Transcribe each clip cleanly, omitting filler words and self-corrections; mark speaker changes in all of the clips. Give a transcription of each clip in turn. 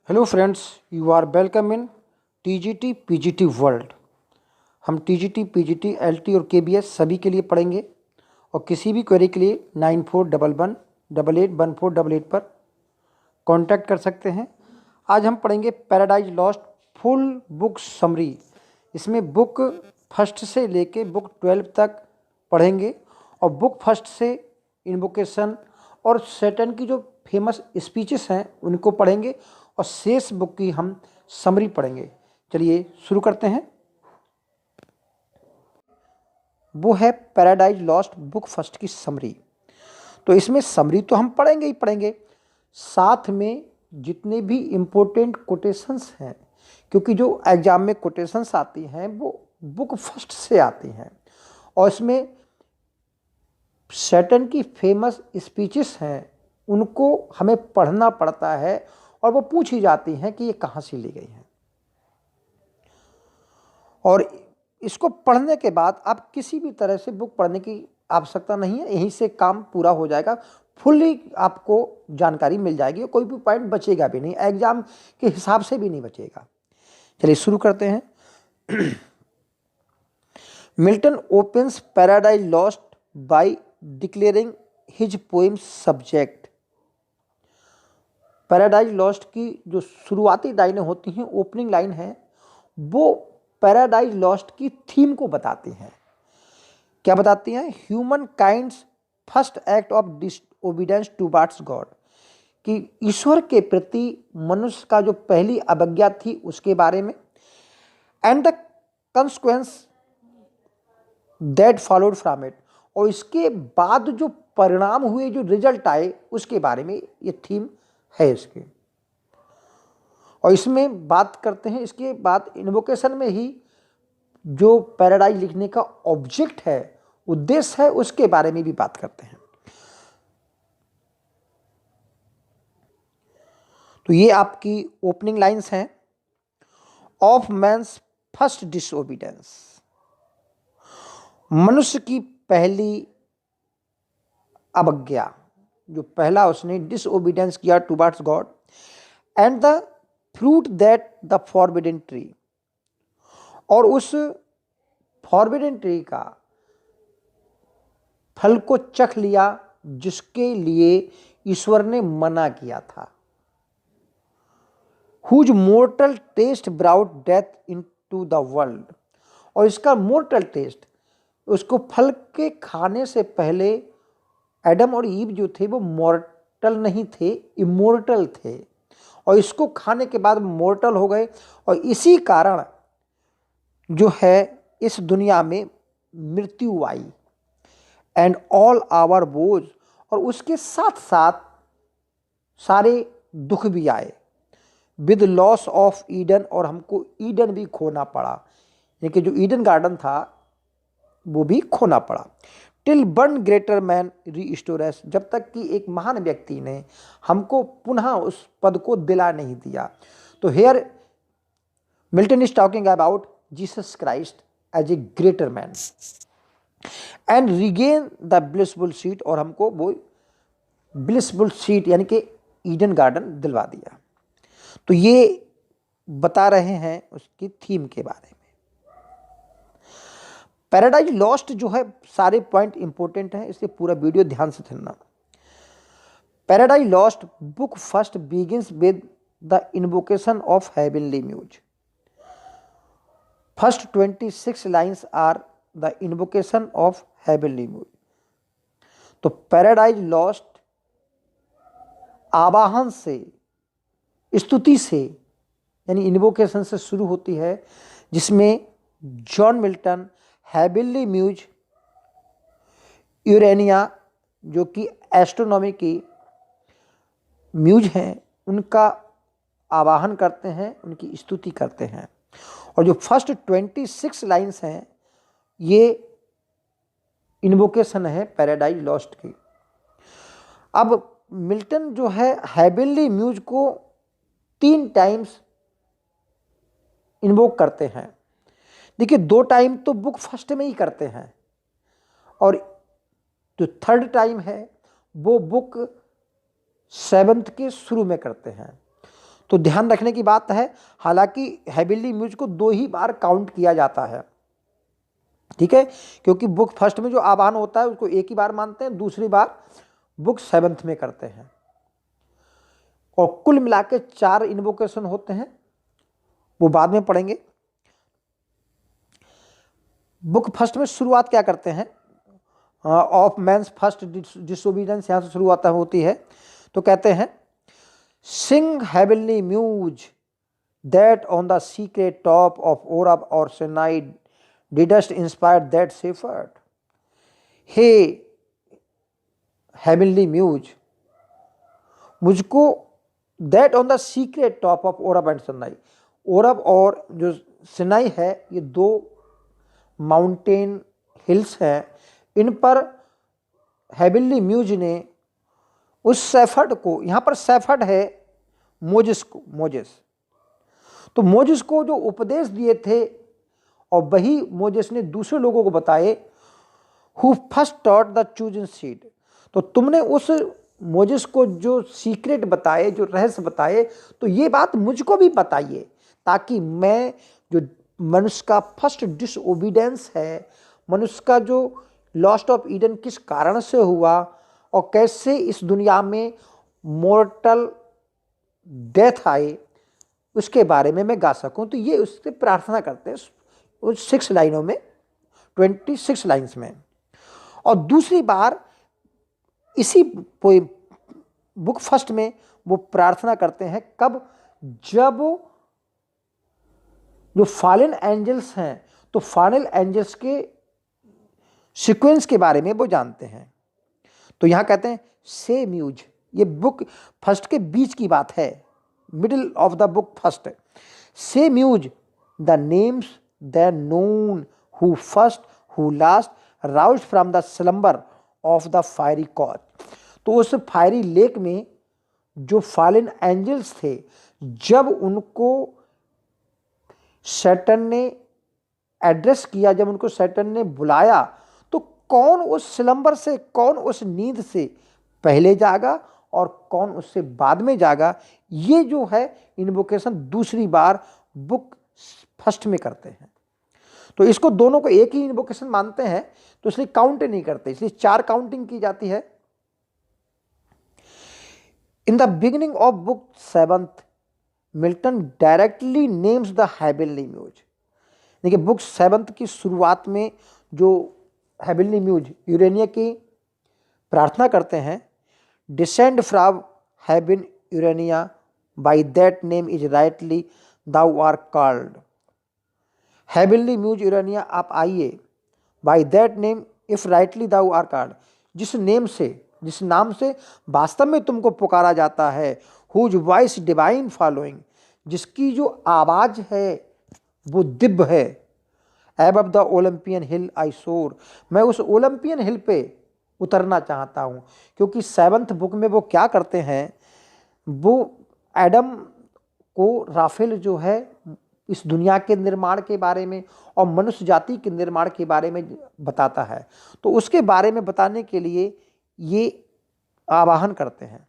Speaker 1: Hello friends, you are welcome in TGT PGT world. हम TGT PGT LT और KBS सभी के लिए पढ़ेंगे और किसी भी क्वेरी के लिए 9411881488 पर कांटेक्ट कर सकते हैं। आज हम पढ़ेंगे paradise lost full book summary. इसमें बुक फर्स्ट से लेके बुक 12 तक पढ़ेंगे और बुक फर्स्ट से इन्वोकेशन और सैटर्न की जो फेमस स्पीचेस हैं उनको पढ़ेंगे और शेष बुक की हम समरी पढ़ेंगे। चलिए शुरू करते हैं। वो है पैराडाइज लॉस्ट बुक फर्स्ट की समरी। तो इसमें समरी तो हम पढ़ेंगे ही पढ़ेंगे, साथ में जितने भी इम्पोर्टेंट कोटेशंस हैं, क्योंकि जो एग्जाम में कोटेशंस आती हैं वो बुक फर्स्ट से आती हैं और इसमें सैटर्न की फेमस स्पीचेस हैं उनको हमें पढ़ना पड़ता है और वो पूछी जाती हैं कि ये कहाँ से ली गई हैं। और इसको पढ़ने के बाद आप किसी भी तरह से बुक पढ़ने की आवश्यकता नहीं है, यहीं से काम पूरा हो जाएगा। फुल्ली आपको जानकारी मिल जाएगी और कोई भी पॉइंट बचेगा भी नहीं, एग्जाम के हिसाब से भी नहीं बचेगा। चलिए शुरू करते हैं। Milton opens paradise lost by declaring his poem subject. Paradise lost की जो शुरुआती लाइनें होती हैं, ओपनिंग लाइन है, वो पैराडाइज लॉस्ट की थीम को बताती हैं। क्या बताती हैं? Human kinds first act of disobedience towards God, कि ईश्वर के प्रति मनुष्य का जो पहली अवज्ञा थी उसके बारे में, and the consequence that followed from it, और इसके बाद जो परिणाम हुए, जो रिजल्ट आए, उसके बारे में ये थीम है इसके। और इसमें बात करते हैं, इसके बाद इन्वोकेशन में ही जो पैराडाइज लिखने का ऑब्जेक्ट है, उद्देश्य है, उसके बारे में भी बात करते हैं। तो ये आपकी ओपनिंग लाइंस हैं। ऑफ मैन्स फर्स्ट डिसओबीडियंस, मनुष्य की पहली अवज्ञा, जो पहला उसने डिसओबीडियंस किया towards God, and the fruit that the forbidden tree, और उस फॉरबिडन ट्री का फल को चख लिया जिसके लिए ईश्वर ने मना किया था। Whose mortal taste brought death into the world, और इसका मोर्टल टेस्ट, उसको फल के खाने से पहले एडम और ईव जो थे वो मॉर्टल नहीं थे, इमोर्टल थे, और इसको खाने के बाद मॉर्टल हो गए। और इसी कारण जो है इस दुनिया में मृत्यु आई, एंड ऑल आवर बोझ, और उसके साथ साथ सारे दुख भी आए। विद लॉस ऑफ ईडन, और हमको ईडन भी खोना पड़ा, यानी कि जो ईडन गार्डन था वो भी खोना पड़ा। टिल वन ग्रेटर मैन रीस्टोरेस, जब तक कि एक महान व्यक्ति ने हमको पुनः उस पद को दिला नहीं दिया। तो here Milton is talking about Jesus Christ as a greater man, and regain the blissful seat, और हमको वो ब्लिसफुल सीट यानी कि ईडन गार्डन दिलवा दिया। तो ये बता रहे हैं उसकी थीम के बारे में। पैराडाइज लॉस्ट जो है, सारे पॉइंट इंपॉर्टेंट हैं, इसलिए पूरा वीडियो ध्यान से सुनना। Paradise lost book first begins with the invocation of heavenly muse. First 26 lines are the invocation of heavenly muse. तो पैराडाइज लॉस्ट आवाहन से, स्तुति से, यानी इन्वोकेशन से शुरू होती है, जिसमें John Milton heavenly muse Urania, जो कि एस्ट्रोनॉमी की म्यूज हैं, उनका आवाहन करते हैं, उनकी स्तुति करते हैं। और जो फर्स्ट 26 लाइन्स हैं ये इन्वोकेशन है पैराडाइज लॉस्ट की। अब मिल्टन जो है हेवनली म्यूज को 3 टाइम्स इन्वोक करते हैं। देखिए, 2 टाइम तो बुक फर्स्ट में ही करते हैं और जो 3rd टाइम है वो बुक 7th के शुरू में करते हैं। तो ध्यान रखने की बात है, हालांकि हेवनली म्यूज को 2 ही बार काउंट किया जाता है, ठीक है, क्योंकि बुक फर्स्ट में जो आवाहन होता है उसको एक ही बार मानते हैं, दूसरी बार बुक 7th में करते हैं। और कुल मिला के 4 इन्वोकेशन होते हैं, वो बाद में पढ़ेंगे। बुक फर्स्ट में शुरुआत क्या करते हैं, ऑफ मैंस फर्स्ट डिसोबीडियंस, यहां से शुरुआत होती है। तो कहते हैं sing heavenly muse that on the secret top of Oreb or Sinai didst inspire that shepherd. हे हेवनली म्यूज, मुझको that on the secret top of Oreb and Sinai, Oreb और जो सिनाई है ये 2 माउंटेन हिल्स हैं, इन पर हेवनली म्यूज ने उस शेफर्ड को, यहां पर शेफर्ड है मोजेस को, मोजेस, तो मोजेस को जो उपदेश दिए थे और वही मोजेस ने दूसरे लोगों को बताए, who first taught the chosen seed. तो तुमने उस मोजेस को जो सीक्रेट बताए, जो रहस्य बताए, तो ये बात मुझको भी बताइए, ताकि मैं जो मनुष्य का फर्स्ट डिसओबीडेंस है, मनुष्य का जो लॉस्ट ऑफ ईडन किस कारण से हुआ और कैसे इस दुनिया में मॉर्टल डेथ आए, उसके बारे में मैं गा सकूं। तो ये उससे प्रार्थना करते हैं उस 6 लाइनों में, 26 लाइन्स में। और दूसरी बार इसी बुक फर्स्ट में वो प्रार्थना करते हैं, कब, जब जो फॉलन एंजल्स हैं, तो फॉलन एंजल्स के सीक्वेंस के बारे में वो जानते हैं। तो यहां कहते हैं से म्यूज, ये बुक फर्स्ट के बीच की बात है, middle of the book first. Say muse the names the known who first who last roused from the slumber of the fiery cause. तो उस फायरी लेक में जो फॉलन एंजल्स थे, जब उनको सैटर्न ने एड्रेस किया, जब उनको सैटर्न ने बुलाया, तो कौन उस स्लम्बर से, कौन उस नींद से पहले जागा और कौन उससे बाद में जागा, ये जो है इन्वोकेशन दूसरी बार बुक फर्स्ट में करते हैं। तो इसको दोनों को एक ही इन्वोकेशन मानते हैं, तो इसलिए काउंट नहीं करते, इसलिए 4 काउंटिंग की जाती है। In the beginning of book 7th Milton directly names the heavenly muse. देखिए बुक 7th की शुरुआत में जो हेवनली म्यूज यूरेनिया की प्रार्थना करते हैं, descend from heaven Urania by that name is rightly thou art called. Heavenly muse Urania, आप आइए, by that name if rightly thou art called, जिस नेम से, जिस नाम से वास्तव में तुमको पुकारा जाता है, हुज वॉइस डिवाइन फॉलोइंग, जिसकी जो आवाज है वो दिव्य है। एबव द ओलंपियन हिल आई सोर, मैं उस ओलंपियन हिल पे उतरना चाहता हूँ। क्योंकि 7th बुक में वो क्या करते हैं, वो एडम को राफेल जो है इस दुनिया के निर्माण के बारे में और मनुष्य जाति के निर्माण के बारे में बताता है, तो उसके बारे में बताने के लिए ये आवाहन करते हैं।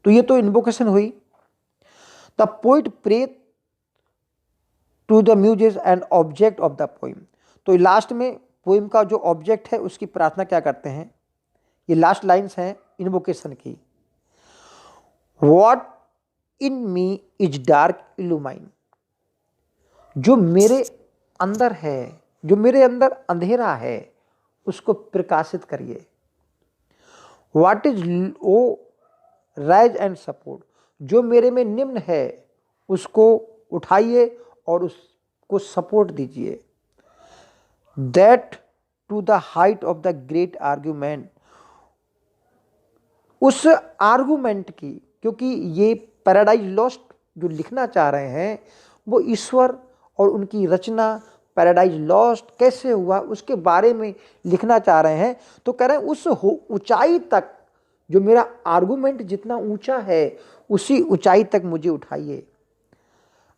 Speaker 1: तो ये तो इन्वोकेशन हुई। The poet pray to the muses and object of the poem. तो लास्ट में पोइम का जो ऑब्जेक्ट है उसकी प्रार्थना क्या करते हैं, ये लास्ट लाइन्स हैं इन्वोकेशन की। What in me is dark illumine, जो मेरे अंदर है, जो मेरे अंदर अंधेरा है, उसको प्रकाशित करिए। What is O rise and support, जो मेरे में निम्न है उसको उठाइए और उसको सपोर्ट दीजिए। That to the height of the great argument, उस आर्गुमेंट की, क्योंकि ये पैराडाइज लॉस्ट जो लिखना चाह रहे हैं वो ईश्वर और उनकी रचना, पैराडाइज लॉस्ट कैसे हुआ उसके बारे में लिखना चाह रहे हैं। तो कह रहे हैं उस ऊंचाई तक, जो मेरा आर्गुमेंट जितना ऊंचा है उसी ऊंचाई तक मुझे उठाइए।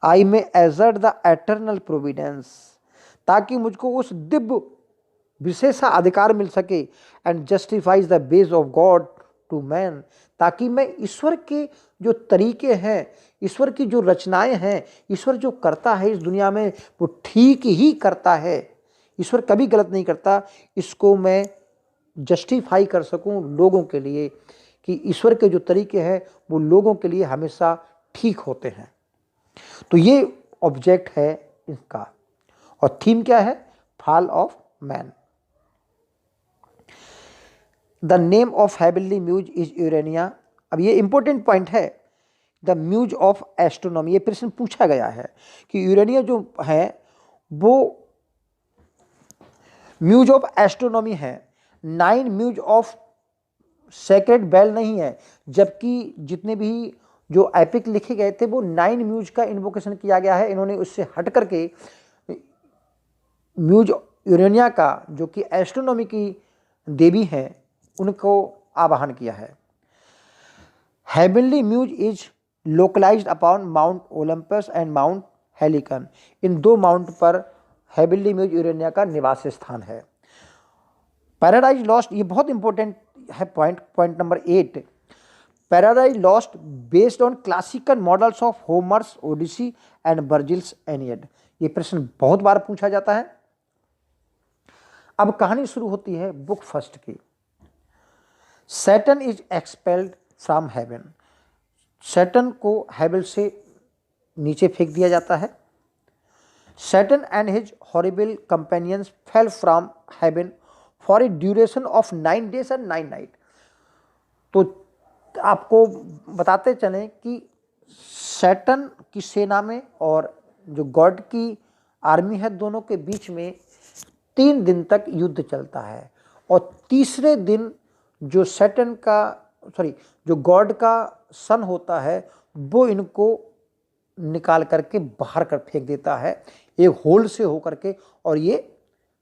Speaker 1: आई में एजर्ट द एटर्नल प्रोविडेंस, ताकि मुझको उस दिव्य विशेषाधिकार मिल सके। And justifies the ways of God to man, ताकि मैं ईश्वर के जो तरीके हैं, ईश्वर की जो रचनाएं हैं, ईश्वर जो करता है इस दुनिया में वो ठीक ही करता है, ईश्वर कभी गलत नहीं करता, इसको मैं जस्टिफाई कर सकूं लोगों के लिए कि ईश्वर के जो तरीके हैं वो लोगों के लिए हमेशा ठीक होते हैं। तो ये ऑब्जेक्ट है इसका। और थीम क्या है? Fall of man. The name of heavenly muse is Urania. अब ये इंपॉर्टेंट पॉइंट है, द म्यूज ऑफ एस्ट्रोनॉमी। ये प्रश्न पूछा गया है कि यूरेनिया जो है वो म्यूज ऑफ एस्ट्रोनॉमी है, 9 म्यूज ऑफ सेक्रेड बेल नहीं है, जबकि जितने भी जो एपिक लिखे गए थे वो 9 म्यूज का इन्वोकेशन किया गया है। इन्होंने उससे हट करके म्यूज यूरेनिया का, जो कि एस्ट्रोनॉमी की देवी हैं, उनको आवाहन किया है। Heavenly muse is localised upon Mount Olympus and Mount Helicon. इन 2 माउंट पर हेवनली म्यूज यूरेनिया का निवास स्थान है। पैराडाइज लॉस्ट, ये बहुत इंपॉर्टेंट है point number 8। Paradise Lost based on classical models of Homer's Odyssey and Virgil's Aeneid. ये प्रश्न बहुत बार पूछा जाता है। अब कहानी शुरू होती है बुक फर्स्ट की। Saturn is expelled from heaven. Saturn को हेवन से नीचे फेंक दिया जाता है। Saturn and his horrible companions fail from haven for a duration of 9 days and 9 nights। तो आपको बताते चलें कि सैटर्न की सेना में और जो गॉड की आर्मी है, दोनों के बीच में 3 दिन तक युद्ध चलता है। और तीसरे दिन जो सैटर्न का जो गॉड का सन होता है वो इनको निकाल करके बाहर कर फेंक देता है एक होल से होकर के, और ये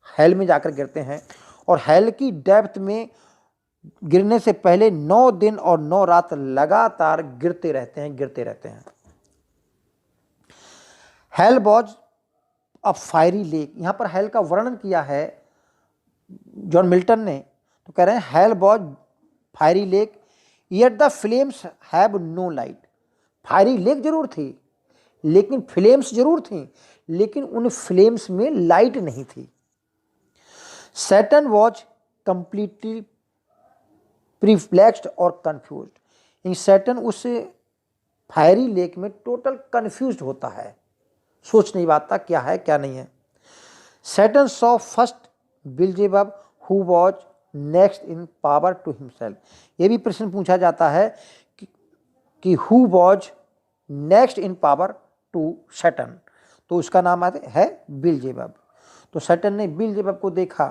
Speaker 1: हेल में जाकर गिरते हैं। और हेल की डेप्थ में गिरने से पहले 9 दिन और 9 रात लगातार गिरते रहते हैं। Hell was a fiery lake. यहाँ पर हेल का वर्णन किया है जॉन मिल्टन ने, तो कह रहे हैं hell was fiery lake yet the flames have no light. Fiery lake जरूर थी लेकिन फ्लेम्स जरूर थी, लेकिन उन फ्लेम्स में लाइट नहीं थी। सैटर्न वॉज कंप्लीटली प्रीफ्लेक्स्ड और कंफ्यूज्ड। सैटर्न उस फायरी लेक में टोटल कंफ्यूज्ड होता है, सोच नहीं पाता क्या है क्या नहीं है। Saturn saw first Beelzebub who was next in power to himself. ये भी प्रश्न पूछा जाता है कि who was next in power to Saturn, तो उसका नाम है बिल्जेबब। तो सैटर्न ने बिल्जेबब को देखा,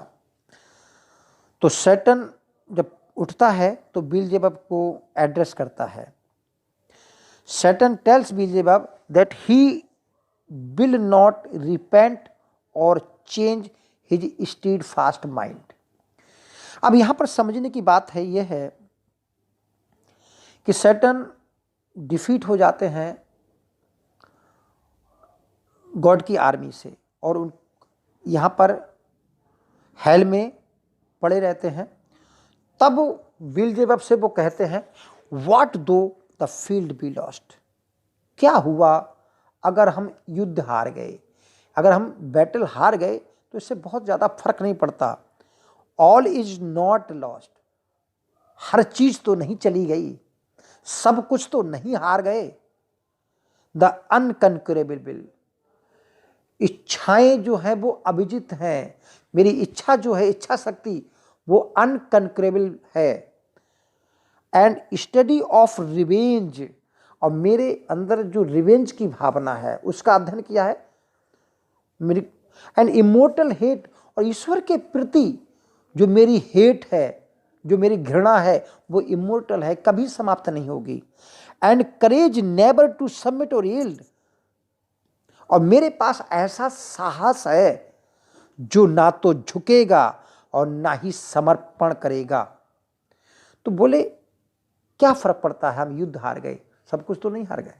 Speaker 1: तो सैटर्न जब उठता है तो बिल्जेबब को एड्रेस करता है। Saturn tells Beelzebub that he will not repent और change his steadfast mind. अब यहां पर समझने की बात है यह है कि सैटर्न डिफीट हो जाते हैं गॉड की आर्मी से, और यहाँ पर हेल में पड़े रहते हैं। तब बिल्जेबब से वो कहते हैं व्हाट दो द फील्ड बी लॉस्ट। क्या हुआ अगर हम युद्ध हार गए, अगर हम बैटल हार गए तो इससे बहुत ज़्यादा फर्क नहीं पड़ता। ऑल इज नॉट लॉस्ट, हर चीज तो नहीं चली गई, सब कुछ तो नहीं हार गए। द अनकंकरेबल विल, इच्छाएं जो है वो अभिजित हैं। मेरी इच्छा जो है, इच्छा शक्ति, वो अनकंकरेबल है। एंड स्टडी ऑफ रिवेंज, और मेरे अंदर जो रिवेंज की भावना है उसका अध्ययन किया है। मेरी एंड इमोर्टल हेट, और ईश्वर के प्रति जो मेरी हेट है, जो मेरी घृणा है, वो इमोर्टल है, कभी समाप्त नहीं होगी। And courage never to submit और यील्ड, और मेरे पास ऐसा साहस है जो ना तो झुकेगा और ना ही समर्पण करेगा। तो बोले क्या फर्क पड़ता है, हम युद्ध हार गए, सब कुछ तो नहीं हार गए।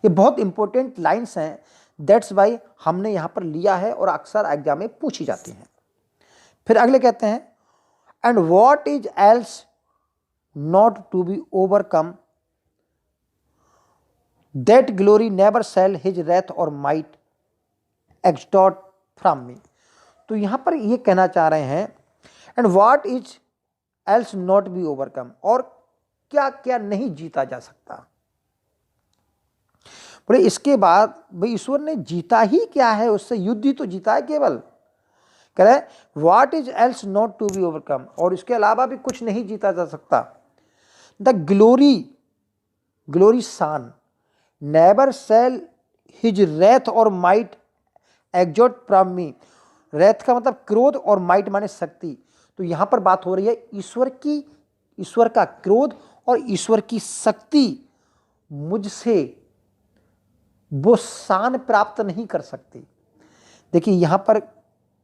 Speaker 1: ये बहुत इंपॉर्टेंट लाइंस हैं, दैट्स वाई हमने यहां पर लिया है और अक्सर एग्जाम में पूछी जाती हैं। फिर अगले कहते हैं and what is else not to be overcome, that glory never shall his wrath or might extort from me। तो यहां पर ये कहना चाह रहे हैं, and what is else not be overcome, और क्या क्या नहीं जीता जा सकता। बोले इसके बाद भाई ईश्वर ने जीता ही क्या है, उससे युद्ध ही तो जीता है केवल। कह रहे what is else not to be overcome, और इसके अलावा भी कुछ नहीं जीता जा सकता। द ग्लोरी सान नेवर सेल हिज रेथ और might extort from me. Wrath का मतलब क्रोध और माइट माने शक्ति। तो यहां पर बात हो रही है ईश्वर का क्रोध और ईश्वर की शक्ति मुझसे वो शान प्राप्त नहीं कर सकती। देखिए यहां पर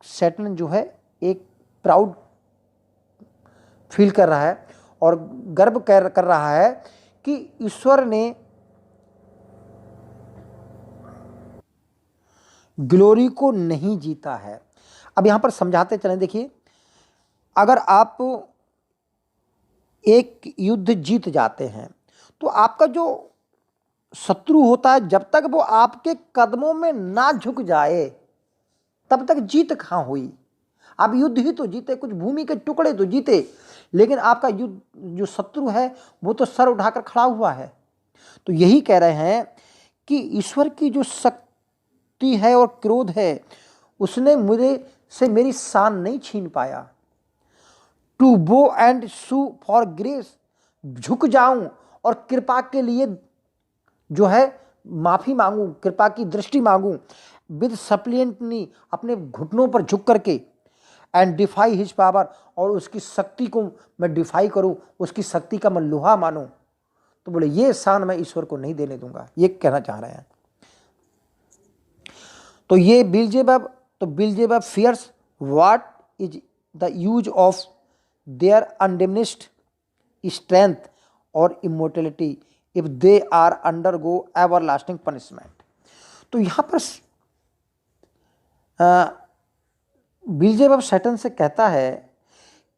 Speaker 1: सैटन जो है एक प्राउड फील कर रहा है और गर्व कर रहा है कि ईश्वर ने ग्लोरी को नहीं जीता है। अब यहां पर समझाते चलें। देखिए अगर आप एक युद्ध जीत जाते हैं तो आपका जो शत्रु होता है, जब तक वो आपके कदमों में ना झुक जाए तब तक जीत कहाँ हुई। आप युद्ध ही तो जीते, कुछ भूमि के टुकड़े तो जीते, लेकिन आपका युद्ध जो शत्रु है वो तो सर उठाकर खड़ा हुआ है। तो यही कह रहे हैं कि ईश्वर की जो शक्ति है और क्रोध है उसने मुझे से मेरी शान नहीं छीन पाया। To bow and sue for grace, झुक जाऊं और कृपा के लिए जो है माफी मांगूं, कृपा की दृष्टि मांगूं, विद सप्लिएंटनी अपने घुटनों पर झुक करके, एंड डिफाई हिज पावर, और उसकी शक्ति को मैं डिफाई करूं, उसकी शक्ति का मैं लोहा मानूं। तो बोले ये शान मैं ईश्वर को नहीं देने दूंगा, ये कहना चाह रहे हैं। तो ये Beelzebub fears what is the use of their undiminished strength और immortality if they are undergo everlasting punishment. तो यहां पर बिलजेबब सैटन से कहता है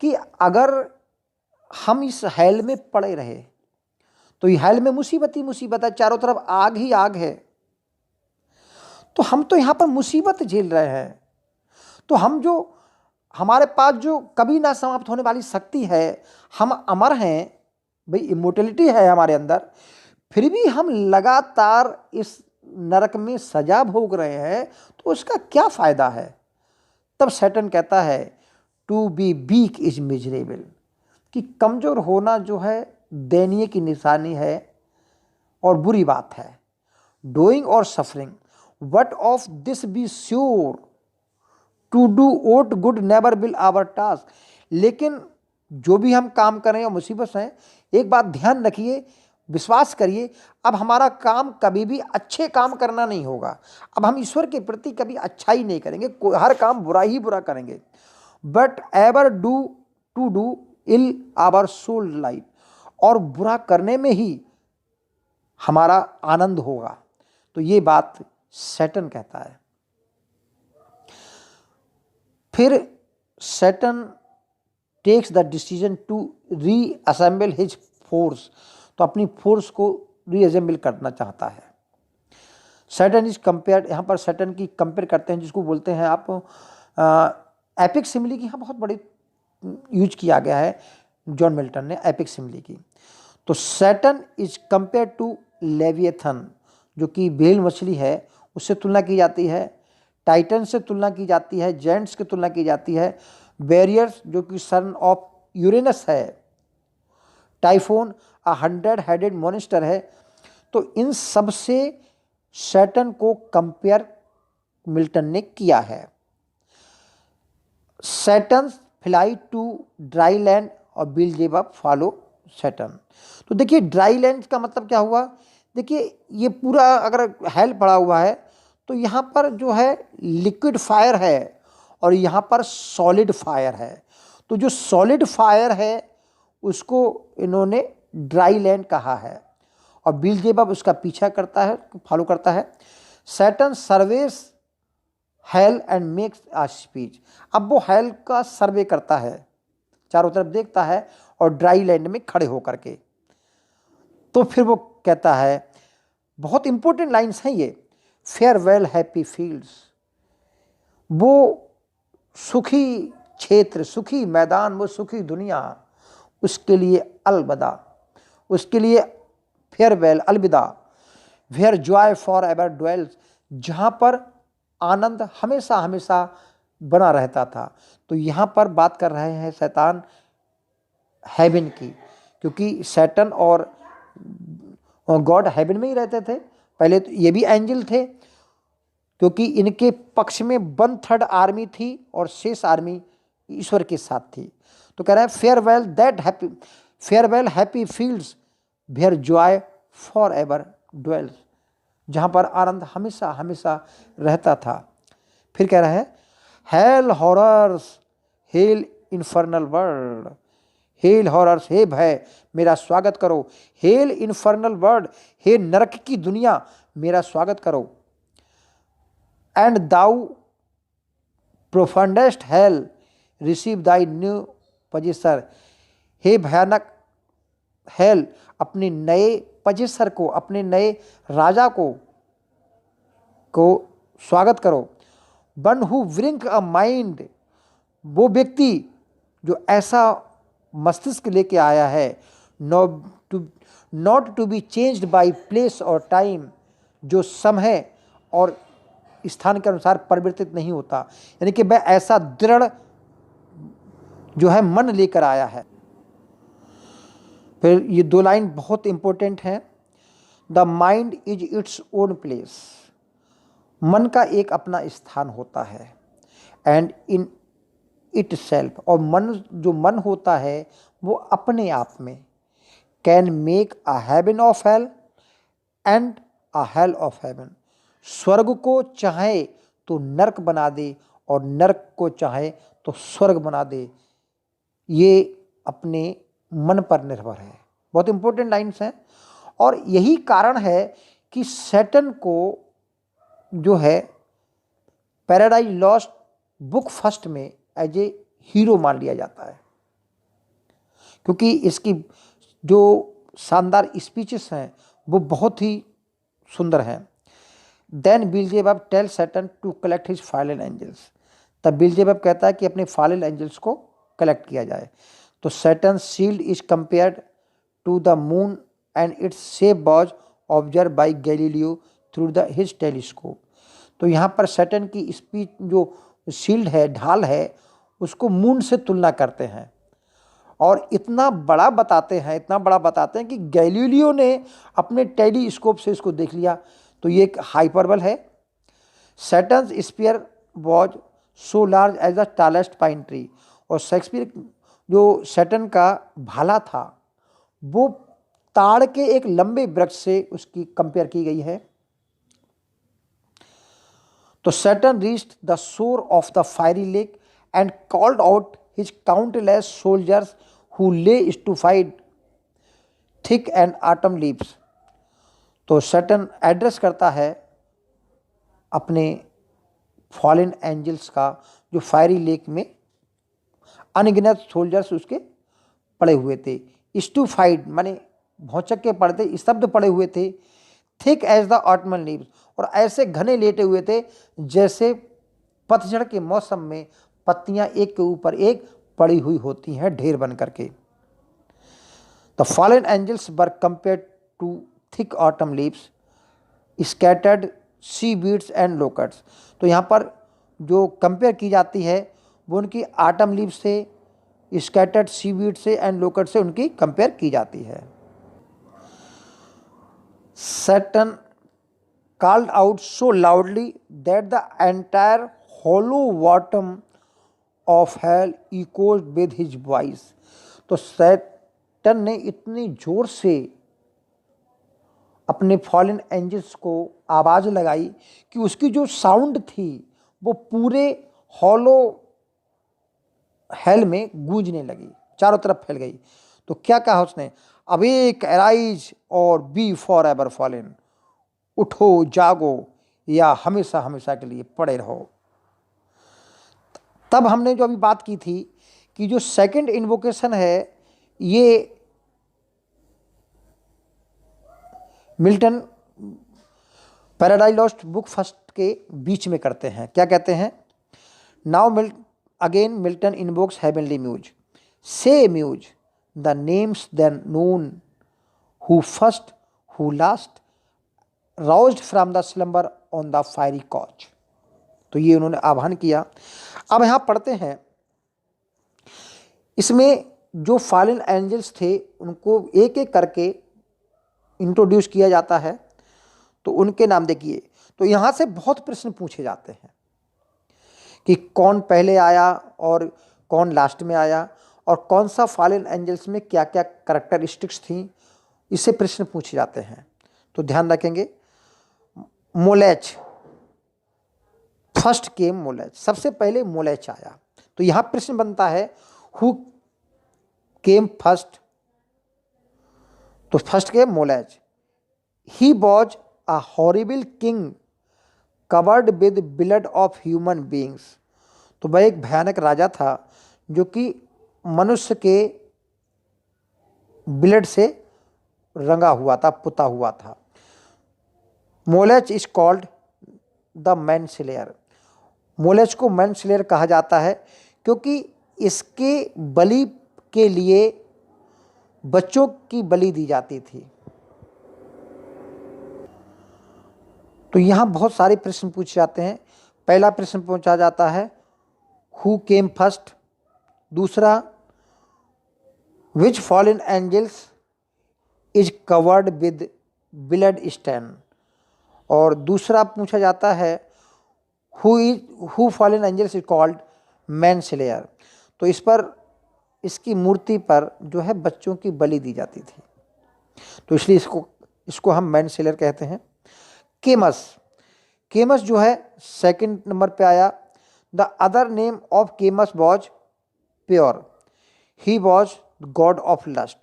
Speaker 1: कि अगर हम इस हेल में पड़े रहे तो ये हेल में मुसीबत ही मुसीबत है, चारों तरफ आग ही आग है। तो हम तो यहां पर मुसीबत झेल रहे हैं, तो हमारे पास जो कभी ना समाप्त होने वाली शक्ति है, हम अमर हैं भाई, इमोर्टलिटी है हमारे अंदर, फिर भी हम लगातार इस नरक में सजा भोग रहे हैं, तो उसका क्या फायदा है। तब सैटन कहता है to be weak is miserable, कि कमजोर होना जो है दयनीय की निशानी है और बुरी बात है। डूइंग और suffering but of this be sure to do aught good never will our task. लेकिन जो भी हम काम करें या मुसीबत हैं, एक बात ध्यान रखिए, विश्वास करिए, अब हमारा काम कभी भी अच्छे काम करना नहीं होगा। अब हम ईश्वर के प्रति कभी अच्छाई नहीं करेंगे, हर काम बुरा ही बुरा करेंगे। But ever to do ill our sole life, और बुरा करने में ही हमारा आनंद होगा। तो ये बात सैटन कहता है। फिर Satan takes the decision to reassemble his force, तो अपनी फोर्स को रीअसेंबल करना चाहता है। सैटन इज कंपेयर, यहाँ पर सैटन की कंपेयर करते हैं, जिसको बोलते हैं आप एपिक सिमिली की यहाँ बहुत बड़ी यूज किया गया है जॉन मिल्टन ने एपिक सिमिली की। तो Satan is compare to Leviathan, जो कि व्हेल मछली है, उससे तुलना की जाती है। टाइटन से तुलना की जाती है, जेंट्स की तुलना की जाती है। बेरियर्स जो कि सन ऑफ यूरेनस है। टाइफोन 100 हेडेड मॉन्स्टर है। तो इन सब से सैटन को कंपेयर मिल्टन ने किया है। Satan fly to dry land और बिलजेबब फॉलो सैटन। तो देखिए ड्राई लैंड का मतलब क्या हुआ। देखिए ये पूरा अगर हेल पड़ा हुआ है तो यहाँ पर जो है लिक्विड फायर है और यहाँ पर सॉलिड फायर है। तो जो सॉलिड फायर है उसको इन्होंने ड्राई लैंड कहा है और बिलजेबब उसका पीछा करता है, फॉलो करता है। Satan surveys hell and makes a speech. अब वो हेल का सर्वे करता है, चारों तरफ देखता है और ड्राई लैंड में खड़े होकर के। तो फिर वो कहता है, बहुत इंपॉर्टेंट लाइन्स हैं ये, फेयरवेल हैप्पी फील्ड्स, वो सुखी क्षेत्र, सुखी मैदान, वो सुखी दुनिया, उसके लिए अलविदा, उसके लिए फेयरवेल, अलविदा। Where joy for ever dwells, जहाँ पर आनंद हमेशा हमेशा बना रहता था। तो यहाँ पर बात कर रहे हैं शैतान हेवन की, क्योंकि सैटन और गॉड हेवन में ही रहते थे। पहले तो ये भी एंजल थे, क्योंकि इनके पक्ष में 1/3 आर्मी थी और शेष आर्मी ईश्वर के साथ थी। तो कह रहे हैं farewell happy fields where joy for ever dwells, जहाँ पर आनंद हमेशा हमेशा रहता था। फिर कह रहा है hell horrors hell infernal world, hell horrors, हे भय मेरा स्वागत करो, हेल इन्फर्नल वर्ल्ड, हे नरक की दुनिया मेरा स्वागत करो। And thou profoundest hell receive thy new possessor, हे भयानक हेल अपने नए पजेसर को, अपने नए राजा को स्वागत करो। One who bring a mind, वो व्यक्ति जो ऐसा मस्तिष्क लेके आया है, not to be changed by place और टाइम, जो समय और स्थान के अनुसार परिवर्तित नहीं होता, यानी कि वह ऐसा दृढ़ जो है मन लेकर आया है। फिर ये 2 लाइन बहुत इंपॉर्टेंट हैं। The mind is its own place, मन का एक अपना स्थान होता है। एंड इन इट सेल्फ, और जो मन होता है वो अपने आप में can make a heaven of hell and a hell of heaven, स्वर्ग को चाहे तो नरक बना दे और नरक को चाहे तो स्वर्ग बना दे। ये अपने मन पर निर्भर है। बहुत इंपॉर्टेंट लाइन्स हैं। और यही कारण है कि सैटन को जो है पैराडाइज लॉस्ट बुक फर्स्ट में एज ए हीरो मान लिया जाता है, क्योंकि इसकी जो शानदार स्पीचेस हैं वो बहुत ही सुंदर हैं। Then Beelzebub tell Satan to collect his fallen angels, तब बिलजेबब कहता है कि अपने फॉलन एंजल्स को कलेक्ट किया जाए। तो Satan shield is compared to the moon and its shape was observe by Galileo through his telescope. तो यहाँ पर सैटन की स्पीच जो शील्ड है, ढाल है, उसको मून से तुलना करते हैं और इतना बड़ा बताते हैं कि गैलीलियो ने अपने टेलीस्कोप से इसको देख लिया। तो ये एक हाइपरबल है। Satan's spear was so large as the tallest pine tree, और शेक्सपियर जो सैटन का भाला था वो ताड़ के एक लंबे वृक्ष से उसकी कंपेयर की गई है। तो Satan reached the shore of the fiery lake and called out his countless soldiers who lay stupefied thick and autumn leaves. तो सैटन एड्रेस करता है अपने फॉलन एंजल्स का, जो फायरी लेक में अनगिनत सोल्जर्स उसके पड़े हुए थे। स्टूफाइड माने भौचक के पड़े थे, स्तब्ध पड़े हुए थे। Thick as the autumn leaves, और ऐसे घने लेटे हुए थे जैसे पतझड़ के मौसम में पत्तियां एक के ऊपर एक पड़ी हुई होती हैं ढेर बन करके। The fallen angels were compared to thick autumn leaves scattered sea beads and locusts. तो यहाँ पर जो कंपेयर की जाती है वो उनकी ऑटम लीव से, स्कैटर्ड सी बीड से एंड लोकट से उनकी कंपेयर की जाती है। Satan called out so loudly that the entire hollow bottom of hell echoed with his voice। तो सैटन ने इतनी जोर से अपने फॉलन एंजल्स को आवाज़ लगाई कि उसकी जो साउंड थी वो पूरे हॉलो हेल में गूंजने लगी, चारों तरफ फैल गई। तो क्या कहा उसने, अवेक अराइज और बी फॉर एवर फॉलन, उठो जागो या हमेशा हमेशा के लिए पड़े रहो। तब हमने जो अभी बात की थी कि जो सेकंड इन्वोकेशन है ये Milton Paradise lost book first के बीच में करते हैं। क्या कहते हैं? Now again Milton invokes heavenly muse, say muse the names then known, who first who last, roused from the slumber on the fiery couch. तो ये उन्होंने आह्वान किया। अब यहाँ पढ़ते हैं, इसमें जो फॉलन एंजल्स थे उनको एक एक करके इंट्रोड्यूस किया जाता है। तो उनके नाम देखिए। तो यहाँ से बहुत प्रश्न पूछे जाते हैं कि कौन पहले आया और कौन लास्ट में आया, और कौन सा फॉलन एंजल्स में क्या क्या कैरेक्टरिस्टिक्स थी, इससे प्रश्न पूछे जाते हैं। तो ध्यान रखेंगे, मोलेच फर्स्ट केम मोलेच, सबसे पहले मोलेच आया। तो यहाँ प्रश्न बनता है हु केम फर्स्ट? तो first came Moloch. He was a horrible king covered with blood of human beings. तो वह एक भयानक राजा था जो कि मनुष्य के ब्लड से रंगा हुआ था, पुता हुआ था। Moloch is called the man slayer. Moloch को मैन स्लेयर कहा जाता है क्योंकि इसके बलि के लिए बच्चों की बलि दी जाती थी। तो यहाँ बहुत सारे प्रश्न पूछे जाते हैं। पहला प्रश्न पूछा जाता है हु केम फर्स्ट, दूसरा which fallen angels is covered with blood stain, और दूसरा पूछा जाता है who fallen angels is called man slayer. तो इस पर, इसकी मूर्ति पर जो है बच्चों की बलि दी जाती थी, तो इसलिए इसको हम मैन स्लेयर कहते हैं। केमस, केमस जो है सेकंड नंबर पे आया। The other name of Chemos was Peor, he was god of lust.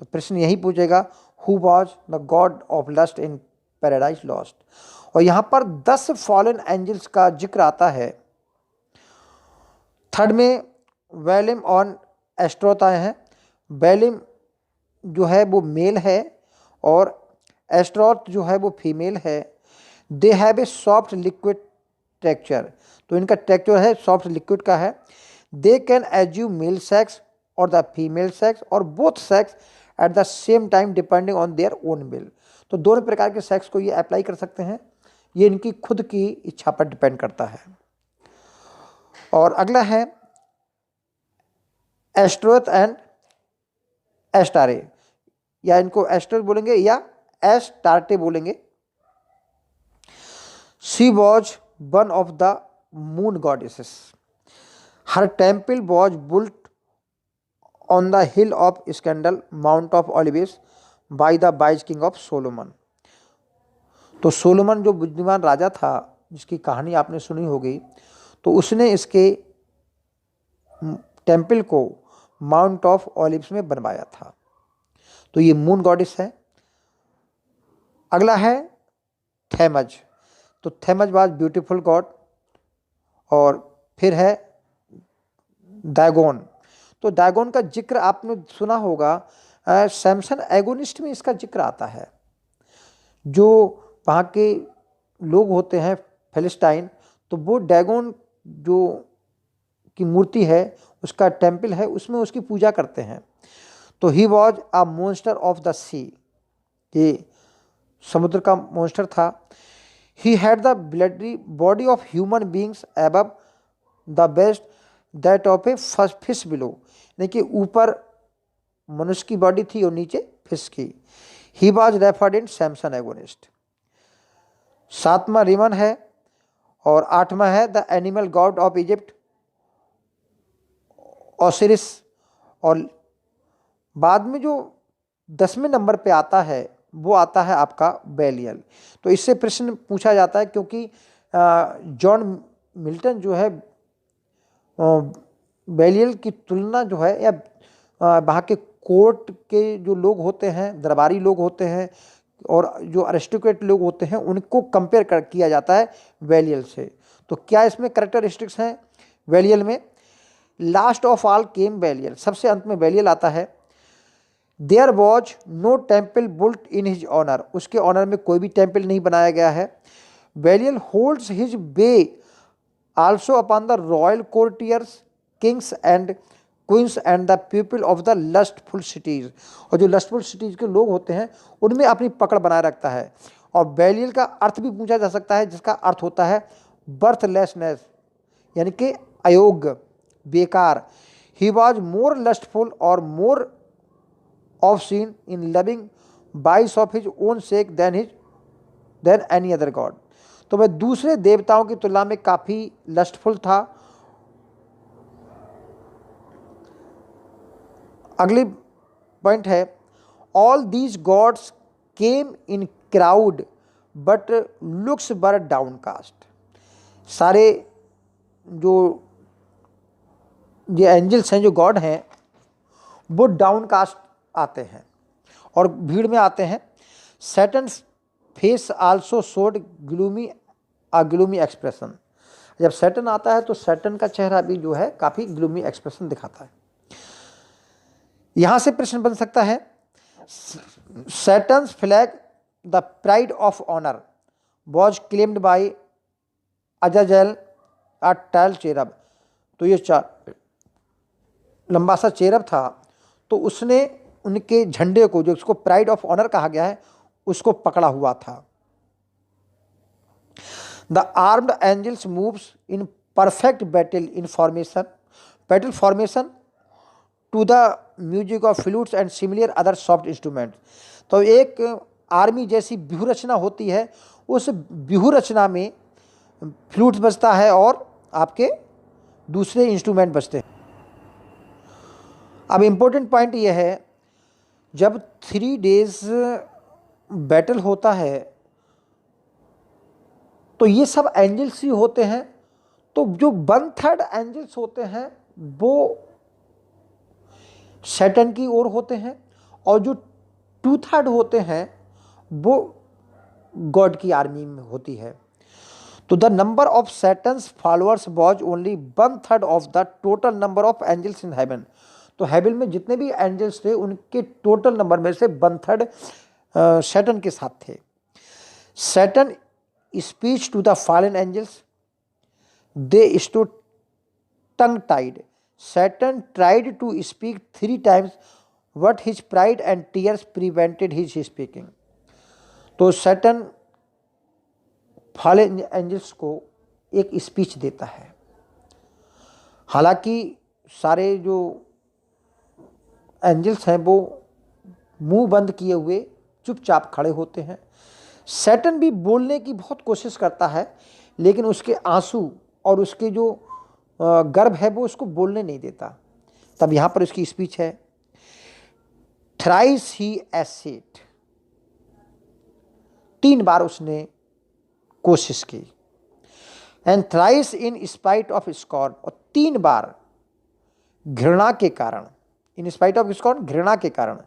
Speaker 1: तो प्रश्न यही पूछेगा who was the god of lust in Paradise Lost. और यहाँ पर 10 फॉलन एंजल्स का जिक्र आता है। थर्ड में वेलिम और एस्ट्रोथ आए हैं। वेलिम जो है वो मेल है और एस्ट्रोथ जो है वो फीमेल है। They have a soft liquid texture, तो इनका टेक्सचर है सॉफ्ट लिक्विड का है। They can assume male sex और द फीमेल सेक्स और both sex at the same time depending on their own will. तो दोनों प्रकार के सेक्स को ये अप्लाई कर सकते हैं, ये इनकी खुद की इच्छा पर डिपेंड करता है। और अगला है एस्ट्रोथ एंड एस्टारे, या इनको एस्ट्रोथ बोलेंगे या एस्टार्टे बोलेंगे। She was one of the moon goddesses, her temple was built on the hill of scandal Mount of Olives by the wise king of Solomon. तो सोलोमन जो बुद्धिमान राजा था, जिसकी कहानी आपने सुनी होगी, तो उसने इसके टेम्पल को माउंट ऑफ ओलिव्स में बनवाया था। तो ये मून गॉडेस है। अगला है थेमज। तो थेमज वाज ब्यूटीफुल गॉड। और फिर है दागोन। तो दागोन का जिक्र आपने सुना होगा, सैमसन एगोनिस्ट में इसका जिक्र आता है। जो वहाँ के लोग होते हैं फिलिस्टाइन, तो वो डैगोन जो की मूर्ति है, उसका टेम्पल है, उसमें उसकी पूजा करते हैं। तो he was a monster of the sea, ये समुद्र का मॉन्स्टर था। He had the bloody body of human beings above the waist that of a fish below, यानी कि ऊपर मनुष्य की बॉडी थी और नीचे फिश की। He was referred in Samson Agonistes. 7वां रिमन है और 8वां है the animal god of Egypt Osiris. और बाद में जो 10वें नंबर पे आता है वो आता है आपका बेलियल। तो इससे प्रश्न पूछा जाता है क्योंकि जॉन मिल्टन जो है बेलियल की तुलना जो है, या वहाँ के कोर्ट के जो लोग होते हैं, दरबारी लोग होते हैं और जो अरिस्टोक्रेट लोग होते हैं, उनको कंपेयर किया जाता है बेलियल से। तो क्या इसमें कैरेक्टरिस्टिक्स हैं बेलियल में? Last of all came Belial, सबसे अंत में बेलियल आता है। There was no temple built in his honour, उसके ऑनर में कोई भी टेम्पल नहीं बनाया गया है। Belial holds his bay also upon the royal courtiers, kings and queens and the people of the lustful cities, और जो लस्टफुल सिटीज के लोग होते हैं उनमें अपनी पकड़ बनाए रखता है। और बेलियल का अर्थ भी पूछा जा सकता है, जिसका अर्थ होता है बर्थलेसनेस, यानी कि अयोग्य, बेकार। ही वॉज मोर लस्टफुल और more of sin in loving vice of his own sake than any other god, तो वह दूसरे देवताओं की तुलना में काफ़ी लस्टफुल था। अगली पॉइंट है, all these gods came in crowd but looks were downcast, सारे जो ये एंजल्स हैं, जो गॉड हैं, वो डाउनकास्ट आते हैं और भीड़ में आते हैं। Saturn face also showed gloomy expression, जब सैटर्न आता है तो सैटर्न का चेहरा भी जो है काफ़ी ग्लूमी एक्सप्रेशन दिखाता है। यहाँ से प्रश्न बन सकता है, Satan's flag the pride of honour was claimed by Azazel a tall cherub, तो ये लंबा सा चेरब था, तो उसने उनके झंडे को, जो उसको प्राइड ऑफ ऑनर कहा गया है, उसको पकड़ा हुआ था। The armed angels moves in perfect battle formation to the music of flutes and similar other soft instrument, तो एक आर्मी जैसी व्यूह रचना होती है, उस व्यूह रचना में फ्लूट बजता है और आपके दूसरे इंस्ट्रूमेंट बजते हैं। अब इम्पोर्टेंट पॉइंट ये है, जब 3 डेज बैटल होता है तो ये सब एंजल्स ही होते हैं, तो जो 1/3 एंजल्स होते हैं वो सैटर्न की ओर होते हैं, और जो 2/3 होते हैं वो गॉड की आर्मी में होती है। तो the number of Satan's followers was only 1/3 of the total number of angels in heaven, तो हेवन में जितने भी एंजल्स थे उनके टोटल नंबर में से 1/3 सैटर्न के साथ थे। Saturn speech to the fallen angels, they stood tongue tied, Saturn tried to speak 3 times but his pride and tears prevented his speaking, तो सैटर्न फॉलन एंजल्स को एक स्पीच देता है, हालांकि सारे जो एंजल्स हैं वो मुंह बंद किए हुए चुपचाप खड़े होते हैं। सैटर्न भी बोलने की बहुत कोशिश करता है, लेकिन उसके आंसू और उसके जो गर्भ है वो उसको बोलने नहीं देता। तब यहाँ पर उसकी स्पीच है, थ्राइस ही एसेड, 3 बार उसने कोशिश की, and thrice in spite of scorn, और 3 बार घृणा के कारण, इन स्पाइट ऑफ स्कॉर्न, घृणा के कारण।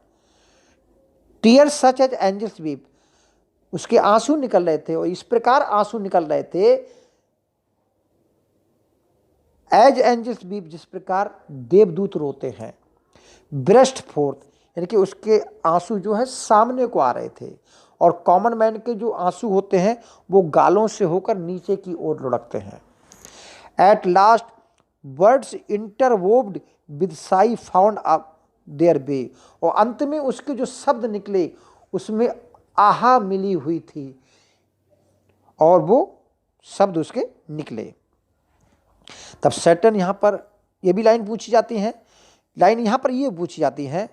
Speaker 1: Tears such as angels weep, उसके आंसू निकल रहे थे, और इस प्रकार आंसू निकल रहे थे एज एंजल्स वीप, जिस प्रकार देवदूत रोते हैं। ब्रेस्ट फोर्थ, यानी कि उसके आंसू जो है सामने को आ रहे थे, और कॉमन मैन के जो आंसू होते हैं वो गालों से होकर नीचे की ओर लुढ़कते हैं। At last words interwoved with sighs found up their way, और अंत में उसके जो शब्द निकले उसमें आहा मिली हुई थी, और वो शब्द उसके निकले। तब सैटर्न यहाँ पर ये भी लाइन पूछी जाती है, लाइन यहाँ पर ये पूछी जाती है,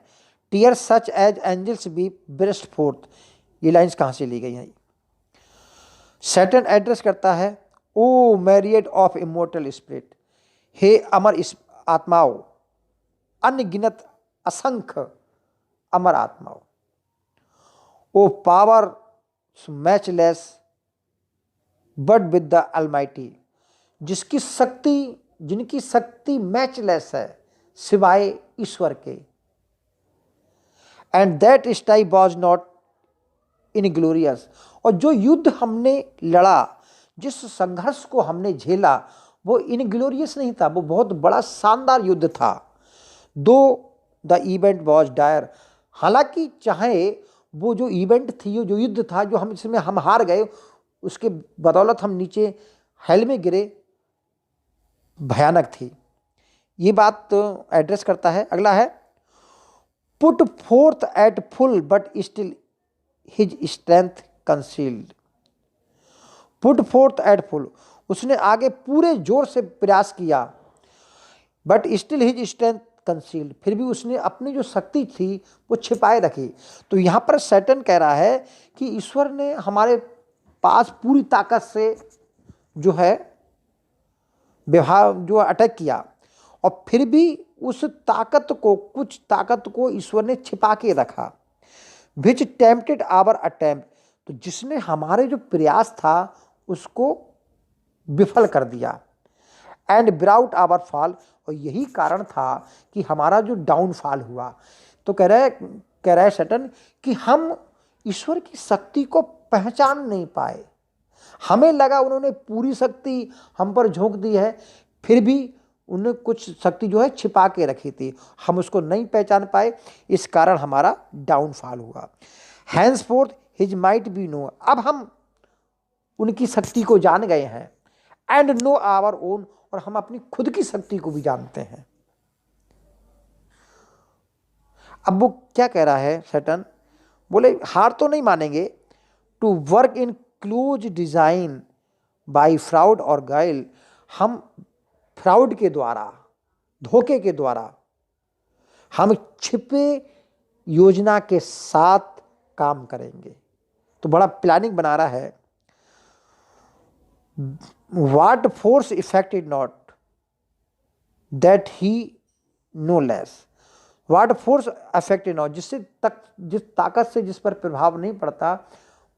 Speaker 1: tear such as angels be breast forth, ये लाइन्स कहाँ से ली गई हैं? सैटर्न एड्रेस करता है, O myriad of immortal spirit, हे अमर आत्माओं, अनगिनत असंख्य अमर आत्माओं, O power matchless but with the Almighty, जिनकी शक्ति मैचलेस है सिवाय ईश्वर के। And that strike was not inglorious, और जो युद्ध हमने लड़ा, जिस संघर्ष को हमने झेला, वो इनग्लोरियस नहीं था, वो बहुत बड़ा शानदार युद्ध था। दो द इवेंट वॉज डायर, हालांकि चाहे वो जो इवेंट थी, जो युद्ध था, जो हम इसमें हम हार गए, उसके बदौलत हम नीचे हेल में गिरे, भयानक थी। ये बात तो एड्रेस करता है। अगला है put fourth at full but still his strength concealed. Put fourth at full, उसने आगे पूरे जोर से प्रयास किया, but still his strength concealed, फिर भी उसने अपनी जो शक्ति थी वो छिपाए रखी। तो यहाँ पर सैटर्न कह रहा है कि ईश्वर ने हमारे पास पूरी ताकत से जो है व्यवहार जो अटैक किया, और फिर भी उस ताकत को, कुछ ताकत को ईश्वर ने छिपा के रखा। विच टेम्प्टेड आवर अटेम्प्ट, तो जिसने हमारे जो प्रयास था उसको विफल कर दिया। एंड ब्राउट आवर फॉल, और यही कारण था कि हमारा जो डाउनफॉल हुआ। तो कह रहा है सैटर्न कि हम ईश्वर की शक्ति को पहचान नहीं पाए। हमें लगा उन्होंने पूरी शक्ति हम पर झोंक दी है, फिर भी उन्होंने कुछ शक्ति जो है छिपा के रखी थी, हम उसको नहीं पहचान पाए, इस कारण हमारा डाउनफॉल हुआ। Henceforth his might be no, अब हम उनकी शक्ति को जान गए हैं। एंड नो आवर ओन, और हम अपनी खुद की शक्ति को भी जानते हैं। अब वो क्या कह रहा है सैटर्न, बोले हार तो नहीं मानेंगे। To work in close design by fraud और गाइल, हम फ्रॉड के द्वारा, धोखे के द्वारा, हम छिपे योजना के साथ काम करेंगे। तो बड़ा प्लानिंग बना रहा है। What force affected not that he no less, what force affected not, जिस ताकत से जिस पर प्रभाव नहीं पड़ता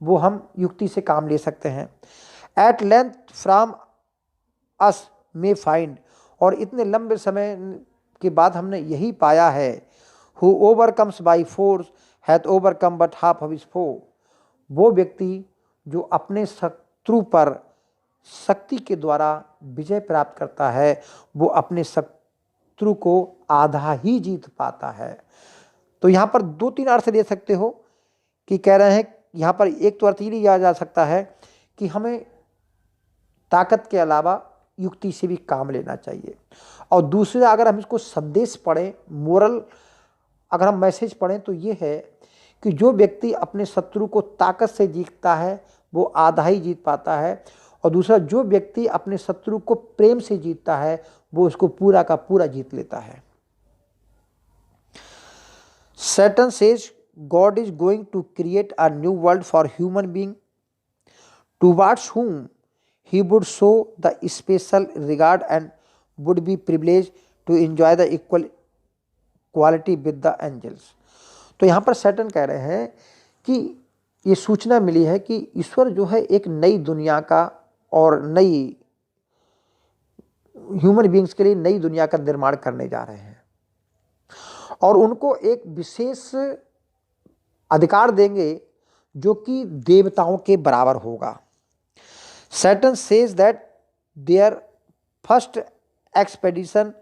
Speaker 1: वो हम युक्ति से काम ले सकते हैं। At length from us may find, और इतने लंबे समय के बाद हमने यही पाया है। Who overcomes by force hath overcome but half of his foe, वो व्यक्ति जो अपने शत्रु पर शक्ति के द्वारा विजय प्राप्त करता है, वो अपने शत्रु को आधा ही जीत पाता है। तो यहाँ पर 2-3 अर्थ ले सकते हो कि कह रहे हैं, यहाँ पर एक तो अर्थ ये लिया जा सकता है कि हमें ताकत के अलावा युक्ति से भी काम लेना चाहिए, और दूसरा अगर हम इसको संदेश पढ़ें, मोरल अगर हम मैसेज पढ़ें, तो ये है कि जो व्यक्ति अपने शत्रु को ताकत से जीतता है वो आधा ही जीत पाता है, और दूसरा जो व्यक्ति अपने शत्रु को प्रेम से जीतता है वो उसको पूरा का पूरा जीत लेता है। Satan says God is going to create a new world for human being, towards whom he would show the special regard and would be privileged to enjoy the equal quality with the angels। तो यहाँ पर Satan कह रहे हैं कि ये सूचना मिली है कि ईश्वर जो है एक नई दुनिया का और नई ह्यूमन बीइंग्स के लिए नई दुनिया का निर्माण करने जा रहे हैं, और उनको एक विशेष अधिकार देंगे जो कि देवताओं के बराबर होगा। Saturn says that their first expedition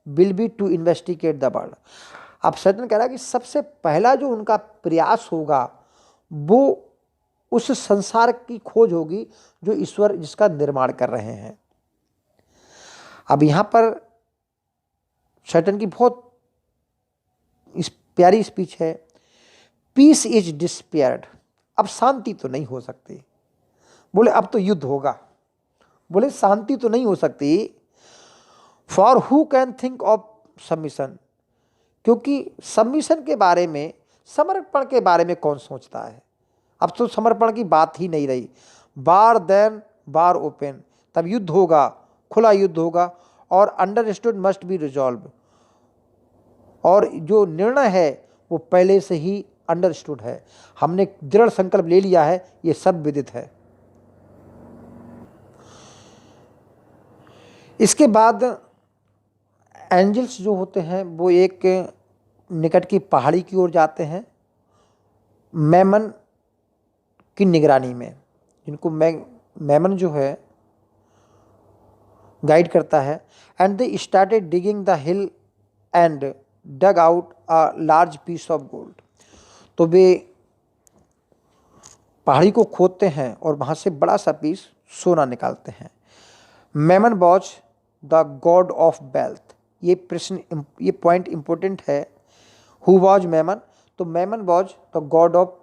Speaker 1: will be to investigate the world. अब सैटर्न कह रहा है कि सबसे पहला जो उनका प्रयास होगा वो उस संसार की खोज होगी जो ईश्वर जिसका निर्माण कर रहे हैं। अब यहाँ पर सैटर्न की बहुत प्यारी स्पीच है। पीस इज डिस्पेयर्ड, अब शांति तो नहीं हो सकती। बोले अब तो युद्ध होगा, बोले शांति तो नहीं हो सकती। For who can think of submission, क्योंकि सबमिशन के बारे में, समर्पण के बारे में कौन सोचता है। अब तो समर्पण की बात ही नहीं रही। बार देन बार ओपन, तब युद्ध होगा, खुला युद्ध होगा, और अंडरस्टूड मस्ट बी रिजॉल्व, और जो निर्णय है वो पहले से ही अंडरस्टूड है, हमने दृढ़ संकल्प ले लिया है, ये सब विदित है। इसके बाद एंजल्स जो होते हैं वो एक निकट की पहाड़ी की ओर जाते हैं मैमन की निगरानी में, जिनको मैमन जो है गाइड करता है। And they started digging the hill and dug out a large piece of gold. तो वे पहाड़ी को खोदते हैं और वहाँ से बड़ा सा पीस सोना निकालते हैं। Mammon was the god of wealth. ये पॉइंट इंपॉर्टेंट है। Who was Mammon? तो Mammon was the god of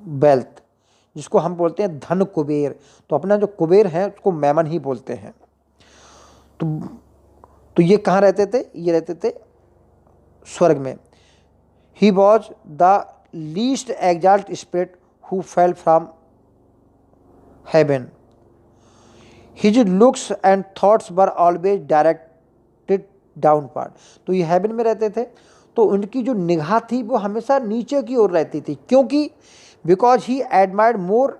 Speaker 1: wealth, जिसको हम बोलते हैं धन कुबेर। तो अपना जो कुबेर है उसको मेमन ही बोलते हैं। तो ये कहाँ रहते थे? ये रहते थे स्वर्ग में। He was the least exalt spirit who fell from heaven. His looks and thoughts were always directed downward. तो ये हेवन में रहते थे, तो उनकी जो निगाह थी वो हमेशा नीचे की ओर रहती थी, क्योंकि because he admired more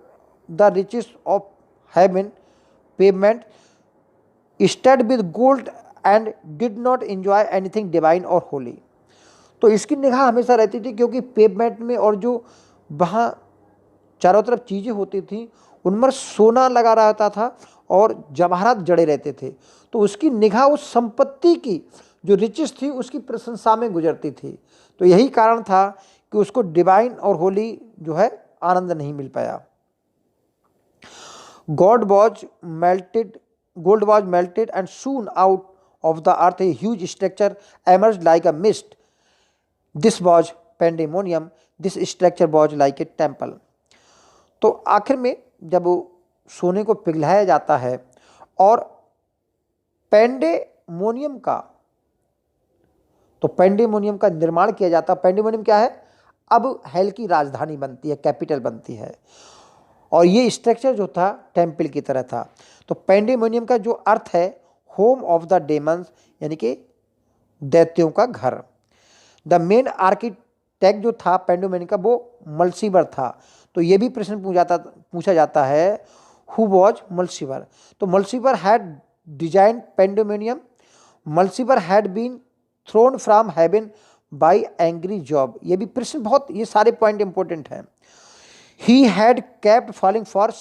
Speaker 1: the riches of heaven pavement stud with gold and did not enjoy anything divine और होली। तो इसकी निगाह हमेशा रहती थी, क्योंकि पेमेंट में और जो वहाँ चारों तरफ चीज़ें होती थी उनमें सोना लगा रहता था और जवाहरात जड़े रहते थे। तो उसकी निगाह उस संपत्ति की जो रिचेस थी उसकी प्रशंसा में गुजरती थी। तो यही कारण था कि उसको डिवाइन और होली जो है आनंद नहीं मिल पाया। Gold was melted and soon out of the earth a huge structure emerged like a mist. This was pandemonium. This structure was like a temple. तो आखिर में जब सोने को पिघलाया जाता है और पेंडेमोनियम का निर्माण किया जाता है। पेंडेमोनियम क्या है? अब हेल की राजधानी बनती है, कैपिटल बनती है, और ये स्ट्रक्चर जो था टेम्पल की तरह था। तो पेंडेमोनियम का जो अर्थ है होम ऑफ द डेमन्स, यानी कि दैत्यों का घर। द मेन आर्किटेक्ट जो था पेंडेमोनियम का वो मल्सीवर था। तो ये भी प्रश्न पूछा जाता है हु वॉज मल्सीवर। तो Mulciber had design Pandemonium. Mulciber had been thrown from heaven by angry Jove. ये भी प्रश्न बहुत, ये सारे पॉइंट इंपॉर्टेंट हैं। He had kept falling for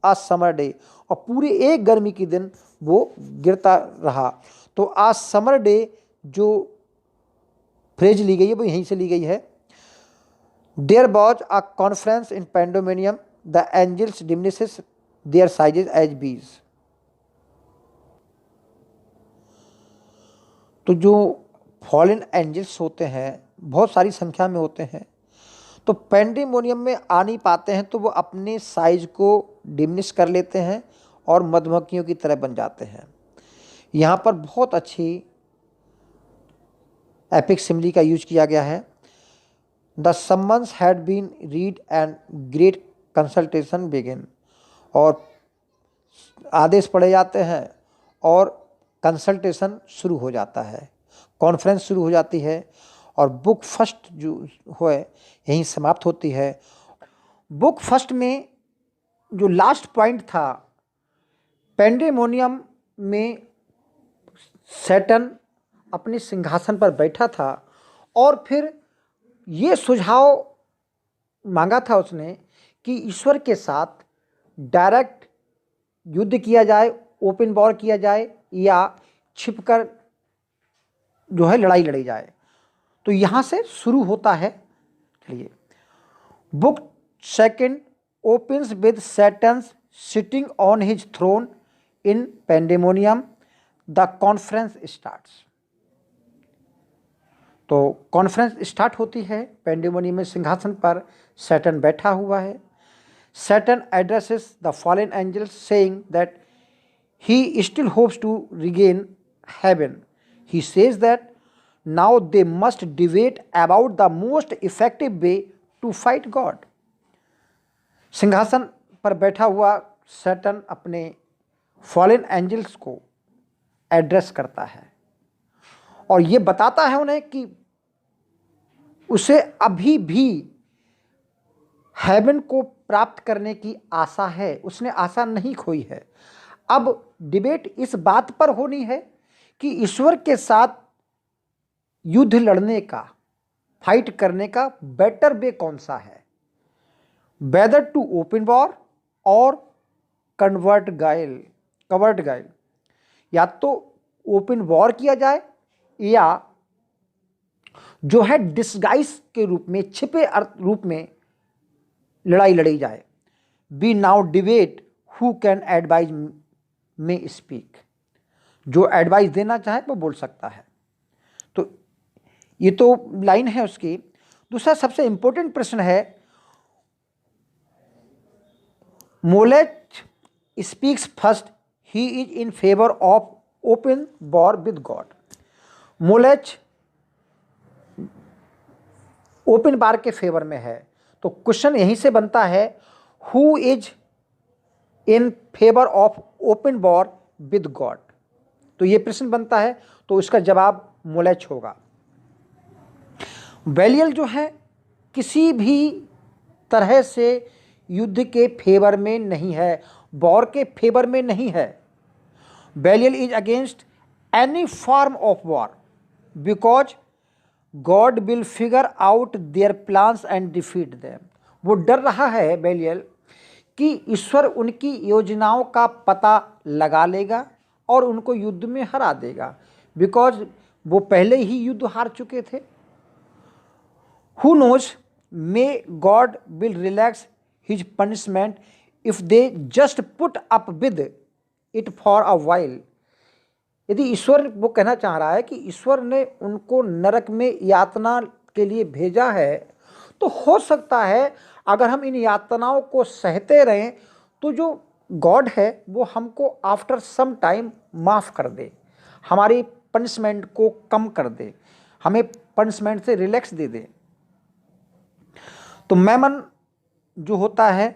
Speaker 1: a summer day, और पूरे एक गर्मी के दिन वो गिरता रहा। तो आज समर डे जो फ्रेज ली गई है वो यहीं से ली गई है। There was a conference in Pandemonium the angels diminishes their sizes as bees. तो जो फॉलन एंजल्स होते हैं बहुत सारी संख्या में होते हैं, तो पेंडेमोनियम में आ नहीं पाते हैं, तो वो अपने साइज को डिमिनिश कर लेते हैं और मधुमक्खियों की तरह बन जाते हैं। यहाँ पर बहुत अच्छी एपिक सिमली का यूज किया गया है। The summons had been read and great consultation begin. और आदेश पढ़े जाते हैं और कंसल्टेशन शुरू हो जाता है, कॉन्फ्रेंस शुरू हो जाती है, और बुक फर्स्ट जो है यहीं समाप्त होती है। बुक फर्स्ट में जो लास्ट पॉइंट था, पेंडेमोनियम में सैटर्न अपने सिंहासन पर बैठा था और फिर ये सुझाव मांगा था उसने कि ईश्वर के साथ डायरेक्ट युद्ध किया जाए, ओपन वॉर किया जाए, या छिपकर जो है लड़ाई लड़ी जाए। तो यहाँ से शुरू होता है। चलिए, book second opens with Satan sitting on his throne in Pandemonium. The conference starts. तो कॉन्फ्रेंस स्टार्ट होती है। पेंडेमोनियम में सिंहासन पर सैटर्न बैठा हुआ है। Saturn addresses the fallen angels saying that he still hopes to regain heaven. He says that now they must debate about the most effective way to fight God. सिंहासन पर बैठा हुआ सैटर्न अपने फॉलन एंजल्स को address करता है और ये बताता है उन्हें कि उसे अभी भी हेवन को प्राप्त करने की आशा है, उसने आशा नहीं खोई है। अब डिबेट इस बात पर होनी है कि ईश्वर के साथ युद्ध लड़ने का, फाइट करने का बेटर वे कौन सा है, वेदर टू ओपन वॉर और कवर्ट गाइल। या तो ओपन वॉर किया जाए या जो है डिस्गाइज के रूप में, छिपे अर्थ रूप में लड़ाई लड़ी जाए। We now debate who can advise में स्पीक, जो एडवाइस देना चाहे वो बोल सकता है। तो ये तो लाइन है उसकी। दूसरा सबसे इंपॉर्टेंट प्रश्न है, Moloch speaks first, he is in favour of open war with God. Moloch open war के फेवर में है, तो क्वेश्चन यहीं से बनता है, who is in favour of open war with God. तो ये प्रश्न बनता है, तो इसका जवाब मोलेच होगा। बैलियल जो है किसी भी तरह से युद्ध के फेवर में नहीं है, वॉर के फेवर में नहीं है। Belial is against any form of war because God will figure out their plans and defeat them. वो डर रहा है बैलियल कि ईश्वर उनकी योजनाओं का पता लगा लेगा और उनको युद्ध में हरा देगा, बिकॉज वो पहले ही युद्ध हार चुके थे। Who knows, may God will relax his punishment if they just put up with it for a while। यदि ईश्वर, वो कहना चाह रहा है कि ईश्वर ने उनको नरक में यातना के लिए भेजा है, तो हो सकता है अगर हम इन यातनाओं को सहते रहें तो जो गॉड है वो हमको आफ्टर सम टाइम माफ़ कर दे, हमारी पनिशमेंट को कम कर दे, हमें पनिशमेंट से रिलैक्स दे दे। तो मैमन जो होता है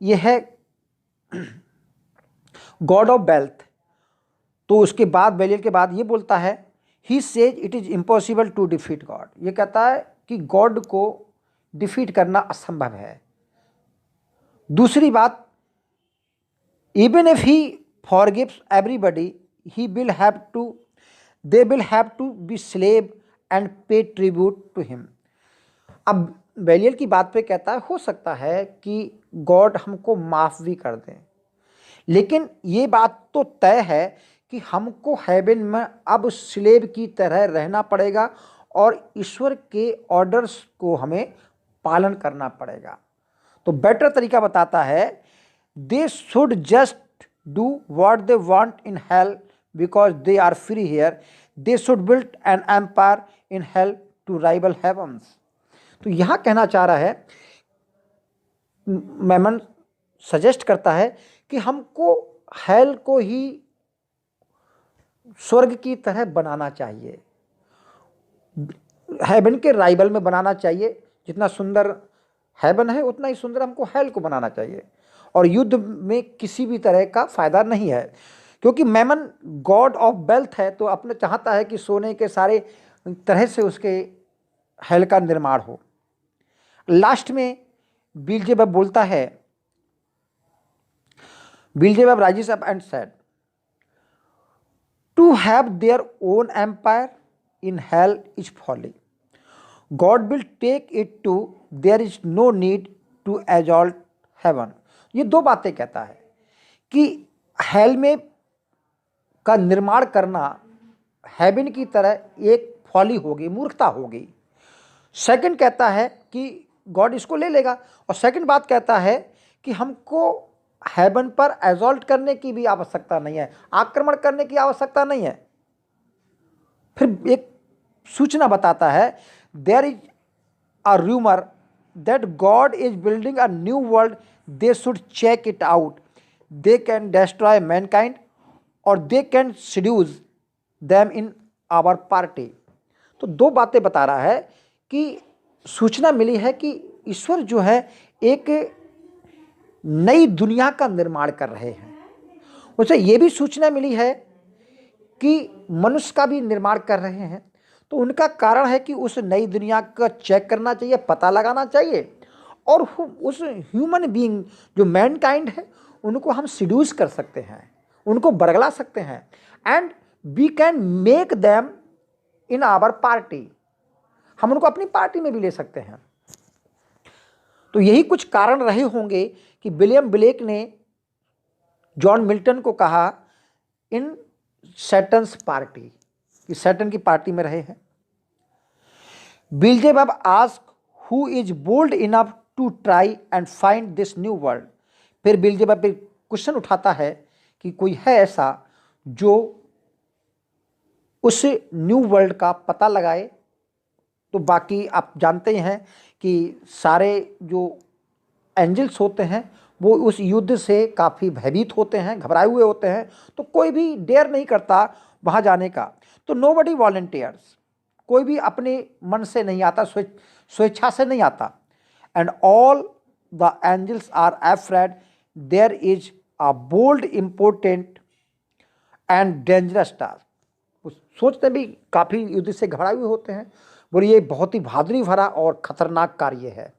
Speaker 1: ये है गॉड ऑफ वेल्थ। तो उसके बाद बैलियल के बाद ये बोलता है, he says it is impossible to defeat God. ये कहता है कि गॉड को डिफीट करना असंभव है। दूसरी बात, even if he forgives everybody he will have to, they will have to be slave and pay tribute to him. अब बैलियल की बात पे कहता है, हो सकता है कि गॉड हमको माफ़ भी कर दें, लेकिन ये बात तो तय है कि हमको हेवन में अब स्लेव की तरह रहना पड़ेगा और ईश्वर के ऑर्डर्स को हमें पालन करना पड़ेगा। तो बेटर तरीका बताता है, they should just do what they want in hell because they are free here, they should build an empire in hell to rival heavens. तो यहाँ कहना चाह रहा है, मैमन सजेस्ट करता है कि हमको हेल को ही स्वर्ग की तरह बनाना चाहिए, हेवन के राइवल में बनाना चाहिए। जितना सुंदर हेवन है उतना ही सुंदर हमको हेल को बनाना चाहिए, और युद्ध में किसी भी तरह का फायदा नहीं है, क्योंकि मैमन गॉड ऑफ वेल्थ है, तो अपने चाहता है कि सोने के सारे तरह से उसके हेल का निर्माण हो। लास्ट में बीलजेबब बोलता है, Beelzebub rises up and said, to have their own empire in hell is folly, God will take it too, there is no need to assault heaven. ये दो बातें कहता है कि हेल में का निर्माण करना हेवन की तरह एक फॉली होगी, मूर्खता होगी। सेकंड कहता है कि गॉड इसको ले लेगा, और सेकंड बात कहता है कि हमको हेवन पर एजॉल्ट करने की भी आवश्यकता नहीं है, आक्रमण करने की आवश्यकता नहीं है। फिर एक सूचना बताता है, there is a rumour that God is building a new world, they should check it out, they can destroy mankind और they can seduce them in our party. तो दो बातें बता रहा है कि सूचना मिली है कि ईश्वर जो है एक नई दुनिया का निर्माण कर रहे हैं। उसे ये भी सूचना मिली है कि मनुष्य का भी निर्माण कर रहे हैं। तो उनका कारण है कि उस नई दुनिया का चेक करना चाहिए, पता लगाना चाहिए, और उस ह्यूमन बीइंग जो मैनकाइंड है उनको हम सीड्यूस कर सकते हैं, उनको बरगला सकते हैं, and we can make them in our party. हम उनको अपनी पार्टी में भी ले सकते हैं। तो यही कुछ कारण रहे होंगे कि विलियम ब्लेक ने जॉन मिल्टन को कहा इन सैटन्स पार्टी, कि सैटन की पार्टी में रहे हैं। Beelzebub ask who is bold enough to try and find this new world. फिर बिल्जेबब फिर क्वेश्चन उठाता है कि कोई है ऐसा जो उस न्यू वर्ल्ड का पता लगाए। तो बाकी आप जानते हैं कि सारे जो एंजल्स होते हैं वो उस युद्ध से काफ़ी भयभीत होते हैं, घबराए हुए होते हैं, तो कोई भी डेयर नहीं करता वहाँ जाने का। तो नोबडी वॉलंटियर्स, कोई भी अपने मन से नहीं आता, स्वेच्छा से नहीं आता। And all the angels are afraid there is a bold important and dangerous task. सोचते भी काफ़ी युद्ध से घबराए हुए होते हैं, बोले ये बहुत ही बहादुरी भरा और खतरनाक कार्य है।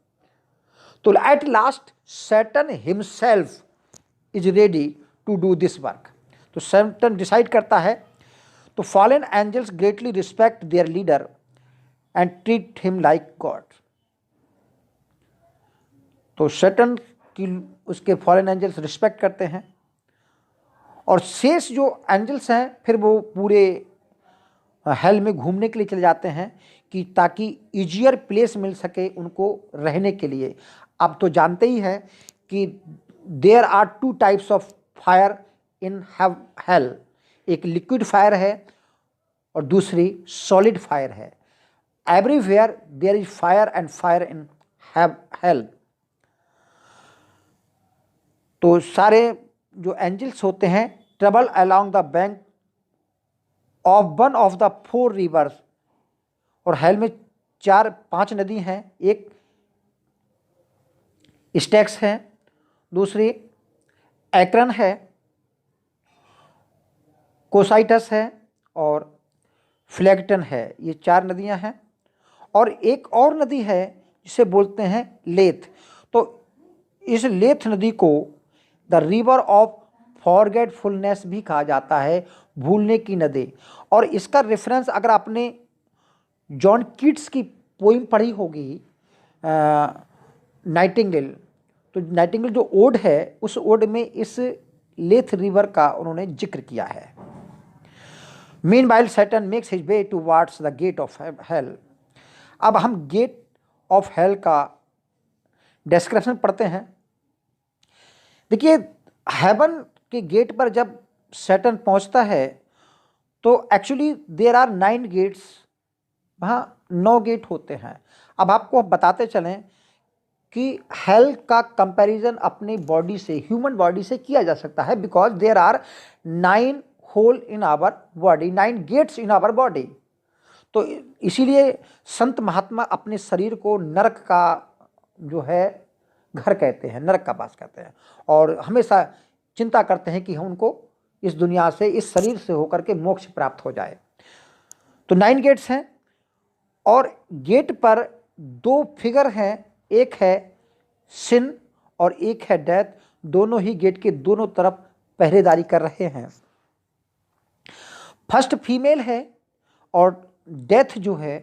Speaker 1: तो at last Saturn himself is ready to do this work. तो सैटर्न डिसाइड करता है। तो fallen angels greatly respect their leader and treat him like God. तो सैटर्न की उसके फॉलन एंजल्स रिस्पेक्ट करते हैं, और शेष जो एंजल्स हैं फिर वो पूरे हेल में घूमने के लिए चले जाते हैं कि ताकि ईजियर प्लेस मिल सके उनको रहने के लिए। अब तो जानते ही हैं कि there are two types of fire in hell, एक लिक्विड फायर है और दूसरी सॉलिड फायर है। Everywhere there is fire and fire in hell. तो सारे जो एंजल्स होते हैं travel along the bank of one of the 4 rivers. और हेल में 4-5 नदी हैं, एक स्टेक्स है, दूसरी एक्रन है, कोसाइटस है और फ्लैगटन है। ये 4 नदियां हैं। और एक और नदी है जिसे बोलते हैं लेथ। तो इस लेथ नदी को द रिवर ऑफ फॉरगेटफुलनेस भी कहा जाता है, भूलने की नदी। और इसका रेफरेंस अगर आपने जॉन कीट्स की पोइम पढ़ी होगी नाइटिंगेल, तो नाइटिंगेल जो ओड है उस ओड में इस लेथ रिवर का उन्होंने जिक्र किया है। Meanwhile Saturn makes his way towards the gate of hell. अब हम गेट ऑफ हेल का डिस्क्रिप्शन पढ़ते हैं। देखिए, हेवन के गेट पर जब सैटर्न पहुंचता है तो एक्चुअली देयर आर 9 गेट्स, वहाँ 9 गेट होते हैं। अब आपको बताते चलें कि हेल का कंपैरिजन अपनी बॉडी से, ह्यूमन बॉडी से किया जा सकता है, because there are 9 hole in our body, 9 gates in our body. तो इसीलिए संत महात्मा अपने शरीर को नरक का जो है घर कहते हैं, नरक का वास कहते हैं, और हमेशा चिंता करते हैं कि हम उनको इस दुनिया से, इस शरीर से होकर के मोक्ष प्राप्त हो जाए। तो 9 गेट्स हैं और गेट पर 2 फिगर हैं, एक है सिन और एक है डेथ। दोनों ही गेट के दोनों तरफ पहरेदारी कर रहे हैं। फर्स्ट फीमेल है और डेथ जो है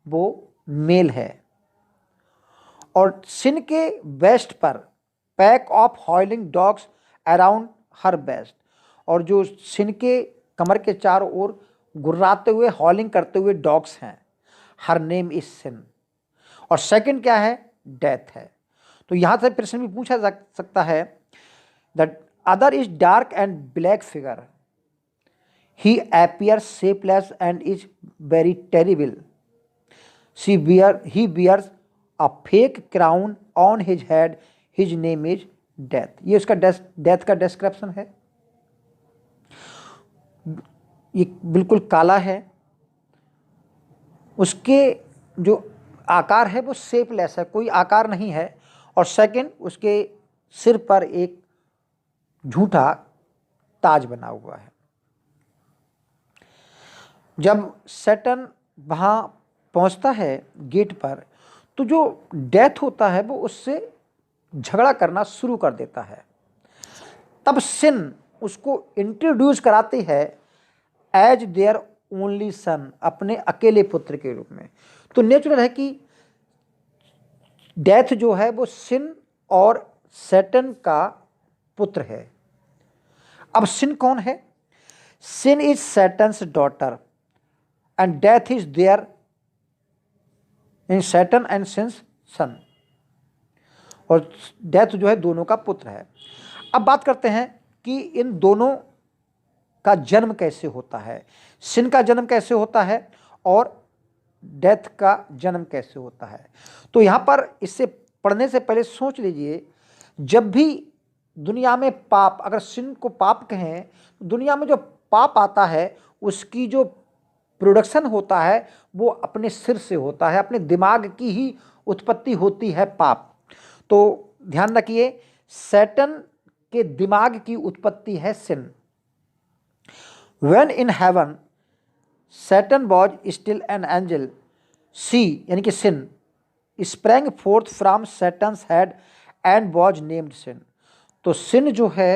Speaker 1: वो मेल है। और सिन के वेस्ट पर pack of howling dogs around her waist. और जो सिन के कमर के चारों ओर गुर्राते हुए, हॉलिंग करते हुए डॉग्स हैं। हर नेम इज सिन। और सेकंड क्या है? डेथ है। तो यहाँ से प्रश्न भी पूछा जा सकता है, that other is dark and black figure, he appears shapeless and is very terrible. He bears a fake crown on his head. His name is death. ये उसका डेथ का डिस्क्रिप्शन है। ये बिल्कुल काला है, उसके जो आकार है वो शेपलेस है, कोई आकार नहीं है। और सेकंड, उसके सिर पर एक झूठा ताज बना हुआ है। जब सैटर्न वहाँ पहुँचता है गेट पर, तो जो डेथ होता है वो उससे झगड़ा करना शुरू कर देता है। तब सिन उसको इंट्रोड्यूस कराती है एज देयर ओनली सन, अपने अकेले पुत्र के रूप में। तो नेचुरल है कि डेथ जो है वो सिन और सैटर्न का पुत्र है। अब सिन कौन है? Sin is Satan's daughter and Death is their in Satan and Sin's son, और डेथ जो है दोनों का पुत्र है। अब बात करते हैं कि इन दोनों का जन्म कैसे होता है, सिन का जन्म कैसे होता है और डेथ का जन्म कैसे होता है। तो यहाँ पर इससे पढ़ने से पहले सोच लीजिए, जब भी दुनिया में पाप, अगर सिन को पाप कहें, तो दुनिया में जो पाप आता है उसकी जो प्रोडक्शन होता है वो अपने सिर से होता है, अपने दिमाग की ही उत्पत्ति होती है पाप। तो ध्यान रखिए, सैटन के दिमाग की उत्पत्ति है सिन। When in heaven Satan was still an angel, she यानी कि sin sprang forth from Satan's head and was named sin। तो sin जो है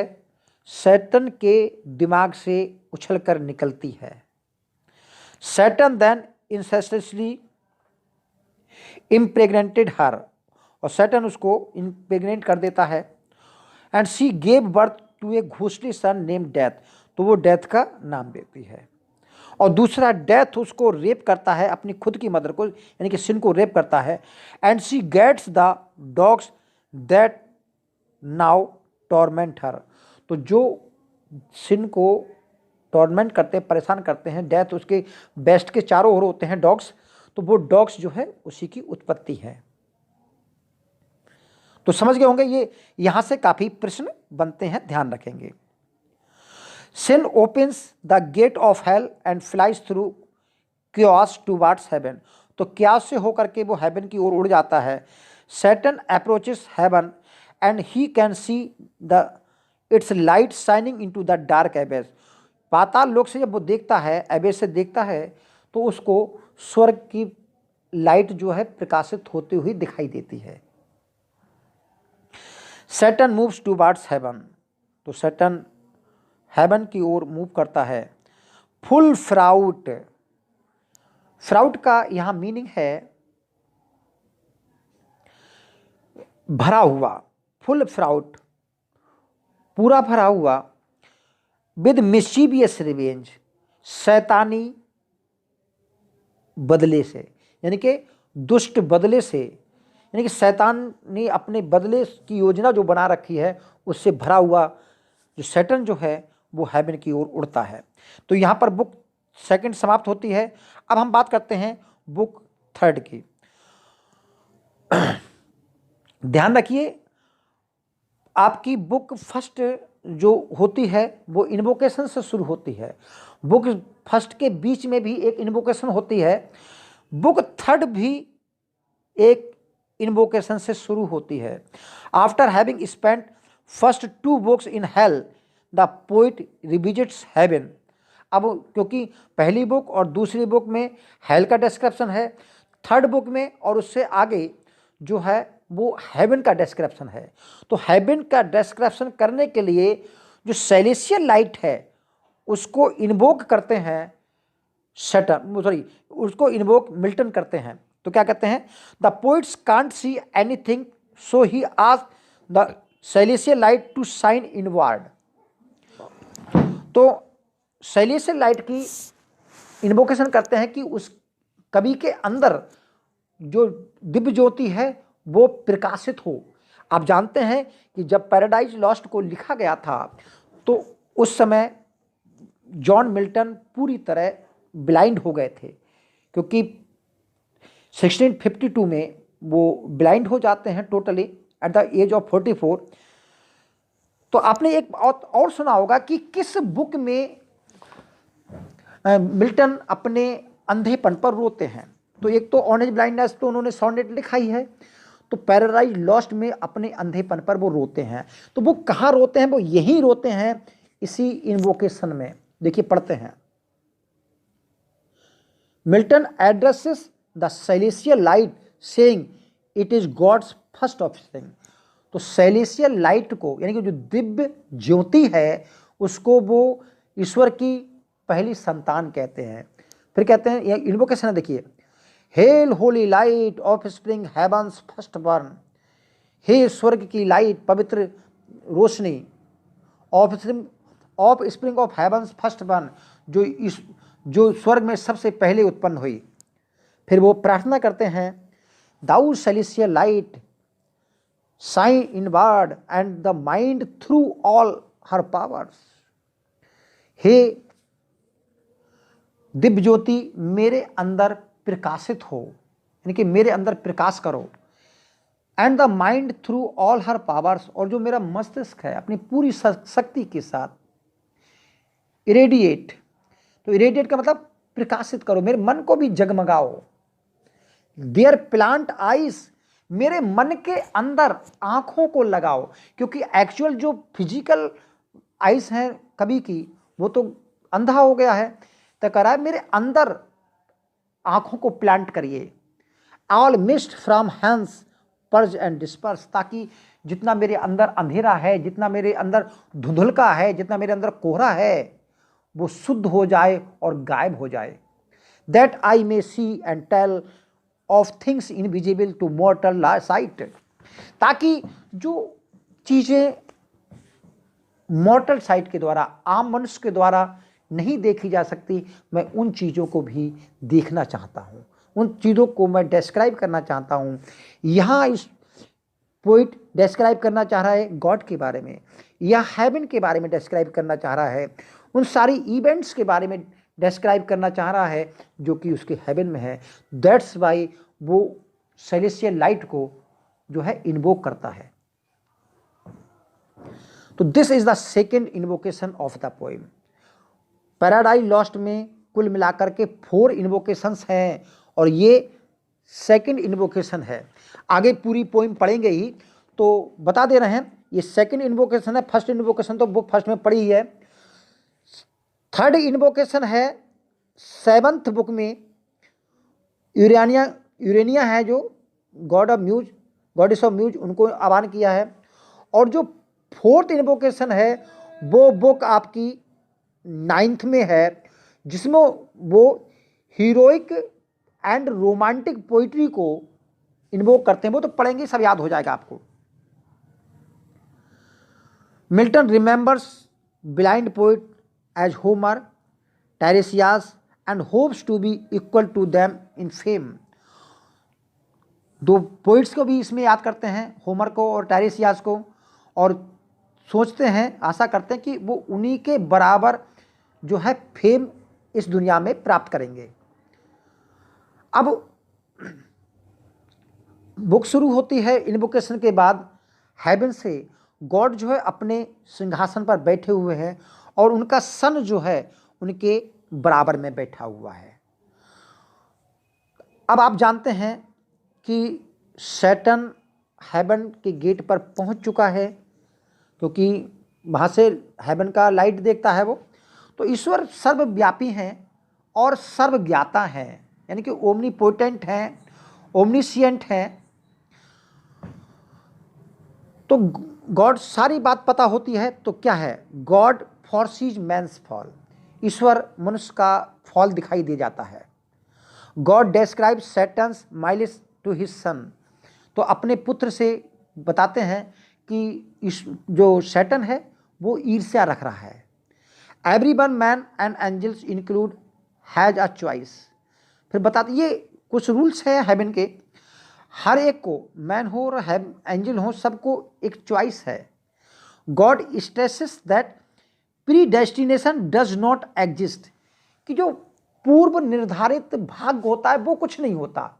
Speaker 1: सैटन के दिमाग से उछलकर निकलती है। Satan then incestuously impregnated her, और सैटन उसको इम्प्रेग्नेट कर देता है। And she gave birth to a ghostly son name Death, तो वो डेथ का नाम देती है। और दूसरा, डेथ उसको रेप करता है, अपनी खुद की मदर को यानी कि सिन को रेप करता है। And she gets the dogs that now torment her, तो जो सिन को टॉर्मेंट करते हैं, परेशान करते हैं, डेथ उसके बेस्ट के चारों ओर होते हैं डॉग्स, तो वो डॉग्स जो है उसी की उत्पत्ति है। तो समझ गए होंगे, ये यहां से काफी प्रश्न बनते हैं, ध्यान रखेंगे। सिन opens the gate of hell and flies through chaos towards haven, तो क्योस से होकर के वो हेवन की ओर उड़ जाता है। Satan approaches heaven and he can see the its light shining into the dark abyss, पाताल लोक से जब वो देखता है, एबेस से देखता है, तो उसको स्वर्ग की लाइट जो है प्रकाशित होती हुई दिखाई देती है। सैटन मूव्स टुवर्ड्स हेवन, तो सैटन हेवन की ओर मूव करता है। फुल फ्राउट, फ्राउट का यहां मीनिंग है भरा हुआ, फुल फ्राउट पूरा भरा हुआ। विद मिस्चीवियस रिवेंज, शैतानी बदले से, यानी कि दुष्ट बदले से, यानी कि शैतान ने अपने बदले की योजना जो बना रखी है उससे भरा हुआ जो सैटन जो है वो हेवन की ओर उड़ता है। तो यहाँ पर बुक सेकंड समाप्त होती है। अब हम बात करते हैं बुक थर्ड की। ध्यान रखिए, आपकी बुक फर्स्ट जो होती है वो इन्वोकेशन से शुरू होती है। बुक फर्स्ट के बीच में भी एक इन्वोकेशन होती है, बुक थर्ड भी एक इन्वोकेशन से शुरू होती है। After having spent first 2 books in hell the poet revisits heaven. अब क्योंकि पहली बुक और दूसरी बुक में हेल का डिस्क्रिप्शन है, थर्ड बुक में और उससे आगे जो है वो हेवन का डिस्क्रिप्शन है। तो हेवन का डिस्क्रिप्शन करने के लिए जो सेलेस्टियल लाइट है उसको इन्वोक करते हैं सैटन, सॉरी उसको इन्वोक मिल्टन करते हैं। तो क्या कहते हैं, the poets can't see anything so he ask the celestial light to shine inward. तो सेलेस्टियल लाइट की इन्वोकेशन करते हैं कि उस कवि के अंदर जो दिव्य ज्योति है वो प्रकाशित हो। आप जानते हैं कि जब पैराडाइज लॉस्ट को लिखा गया था तो उस समय जॉन मिल्टन पूरी तरह ब्लाइंड हो गए थे, क्योंकि 1652 में वो ब्लाइंड हो जाते हैं totally at the age of 44। तो आपने एक और सुना होगा कि किस बुक में मिल्टन अपने अंधेपन पर रोते हैं। तो एक तो ऑरेंज ब्लाइंडनेस तो उन्होंने सॉनेट लिखा ही है, तो पैराडाइज लॉस्ट में अपने अंधेपन पर वो रोते हैं। तो वो कहाँ रोते हैं, वो यही रोते हैं इसी इन्वोकेशन में। देखिए पढ़ते हैं, Milton addresses the celestial light saying it is God's first offspring. तो सेलेस्टियल लाइट को यानी कि जो दिव्य ज्योति है उसको वो ईश्वर की पहली संतान कहते हैं। फिर कहते हैं, यह इन्वोकेशन है, देखिए, hail holy light offspring heaven's firstborn, हे स्वर्ग की लाइट पवित्र रोशनी, offspring of heaven's firstborn, जो स्वर्ग में सबसे पहले उत्पन्न हुई। फिर वो प्रार्थना करते हैं, thou celestial light shine inward and the mind through all her powers. हे दिव्य ज्योति मेरे अंदर प्रकाशित हो, यानी कि मेरे अंदर प्रकाश करो। And the mind through all her powers, और जो मेरा मस्तिष्क है अपनी पूरी शक्ति के साथ इरेडिएट, तो इरेडिएट का मतलब प्रकाशित करो, मेरे मन को भी जगमगाओ। देयर प्लांट आइज, मेरे मन के अंदर आंखों को लगाओ, क्योंकि एक्चुअल जो फिजिकल आइज है कभी की वो तो अंधा हो गया है, तो कह रहा है मेरे अंदर आंखों को प्लांट करिए। All mist from hence purge and disperse, ताकि जितना मेरे अंदर अंधेरा है, जितना मेरे अंदर धुंधलका है, जितना मेरे अंदर कोहरा है, वो शुद्ध हो जाए और गायब हो जाए। That I may see and tell of things invisible to mortal sight, ताकि जो चीज़ें मॉर्टल साइट के द्वारा, आम मनुष्य के द्वारा नहीं देखी जा सकती, मैं उन चीज़ों को भी देखना चाहता हूँ, उन चीज़ों को मैं डिस्क्राइब करना चाहता हूँ। यहाँ इस पोइट डिस्क्राइब करना चाह रहा है गॉड के बारे में, या हेवन के बारे में डिस्क्राइब करना चाह रहा है, उन सारी इवेंट्स के बारे में डिस्क्राइब करना चाह रहा है जो कि उसके हेवन में है। दैट्स वाई वो सेलेस्टियल लाइट को जो है इन्वोक करता है। तो this is the second invocation of the poem. Paradise lost में कुल मिलाकर के 4 इन्वोकेशंस हैं और ये सेकेंड इन्वोकेशन है। आगे पूरी पोएम पढ़ेंगे ही तो बता दे रहे हैं, ये सेकेंड इन्वोकेशन है। फर्स्ट इन्वोकेशन तो बुक फर्स्ट में पढ़ी ही है। थर्ड इन्वोकेशन है 7th बुक में, यूरेनिया है जो god of muse, goddess of muse, उनको आह्वान किया है। और जो 4th इन्वोकेशन है वो बुक आपकी 9th में है, जिसमें वो हीरोइक एंड रोमांटिक पोइट्री को इन्वोक करते हैं। वो तो पढ़ेंगे, सब याद हो जाएगा आपको। Milton remembers blind poet as Homer, Tiresias and hopes to be equal to them in fame. 2 poets को भी इसमें याद करते हैं, होमर को और टेरेसियास को, और सोचते हैं, आशा करते हैं कि वो उन्हीं के बराबर जो है फेम इस दुनिया में प्राप्त करेंगे। अब बुक शुरू होती है इन्वोकेशन के बाद। हेवन से गॉड जो है अपने सिंहासन पर बैठे हुए हैं और उनका सन जो है उनके बराबर में बैठा हुआ है। अब आप जानते हैं कि सैटर्न हेवन के गेट पर पहुंच चुका है, क्योंकि वहाँ से हेवन का लाइट देखता है वो। तो ईश्वर सर्वव्यापी हैं और सर्वज्ञाता हैं, यानी कि ओमनीपोटेंट हैं, ओमनीशिएंट हैं। तो गॉड सारी बात पता होती है। तो क्या है, गॉड फॉरसीज मैन्स फॉल, ईश्वर मनुष्य का फॉल दिखाई दे जाता है। God describe Satan's malice to his son, तो अपने पुत्र से बताते हैं कि जो सैटन है वो ईर्ष्या रख रहा है। Every one man and angels include has a choice, फिर बताते ये कुछ रूल्स हैं हेवन के, हर एक को, मैन हो और एंजल हो, सबको एक चॉइस है। God stresses that pre destination does not exist, कि जो पूर्व निर्धारित भाग्य होता है वो कुछ नहीं होता।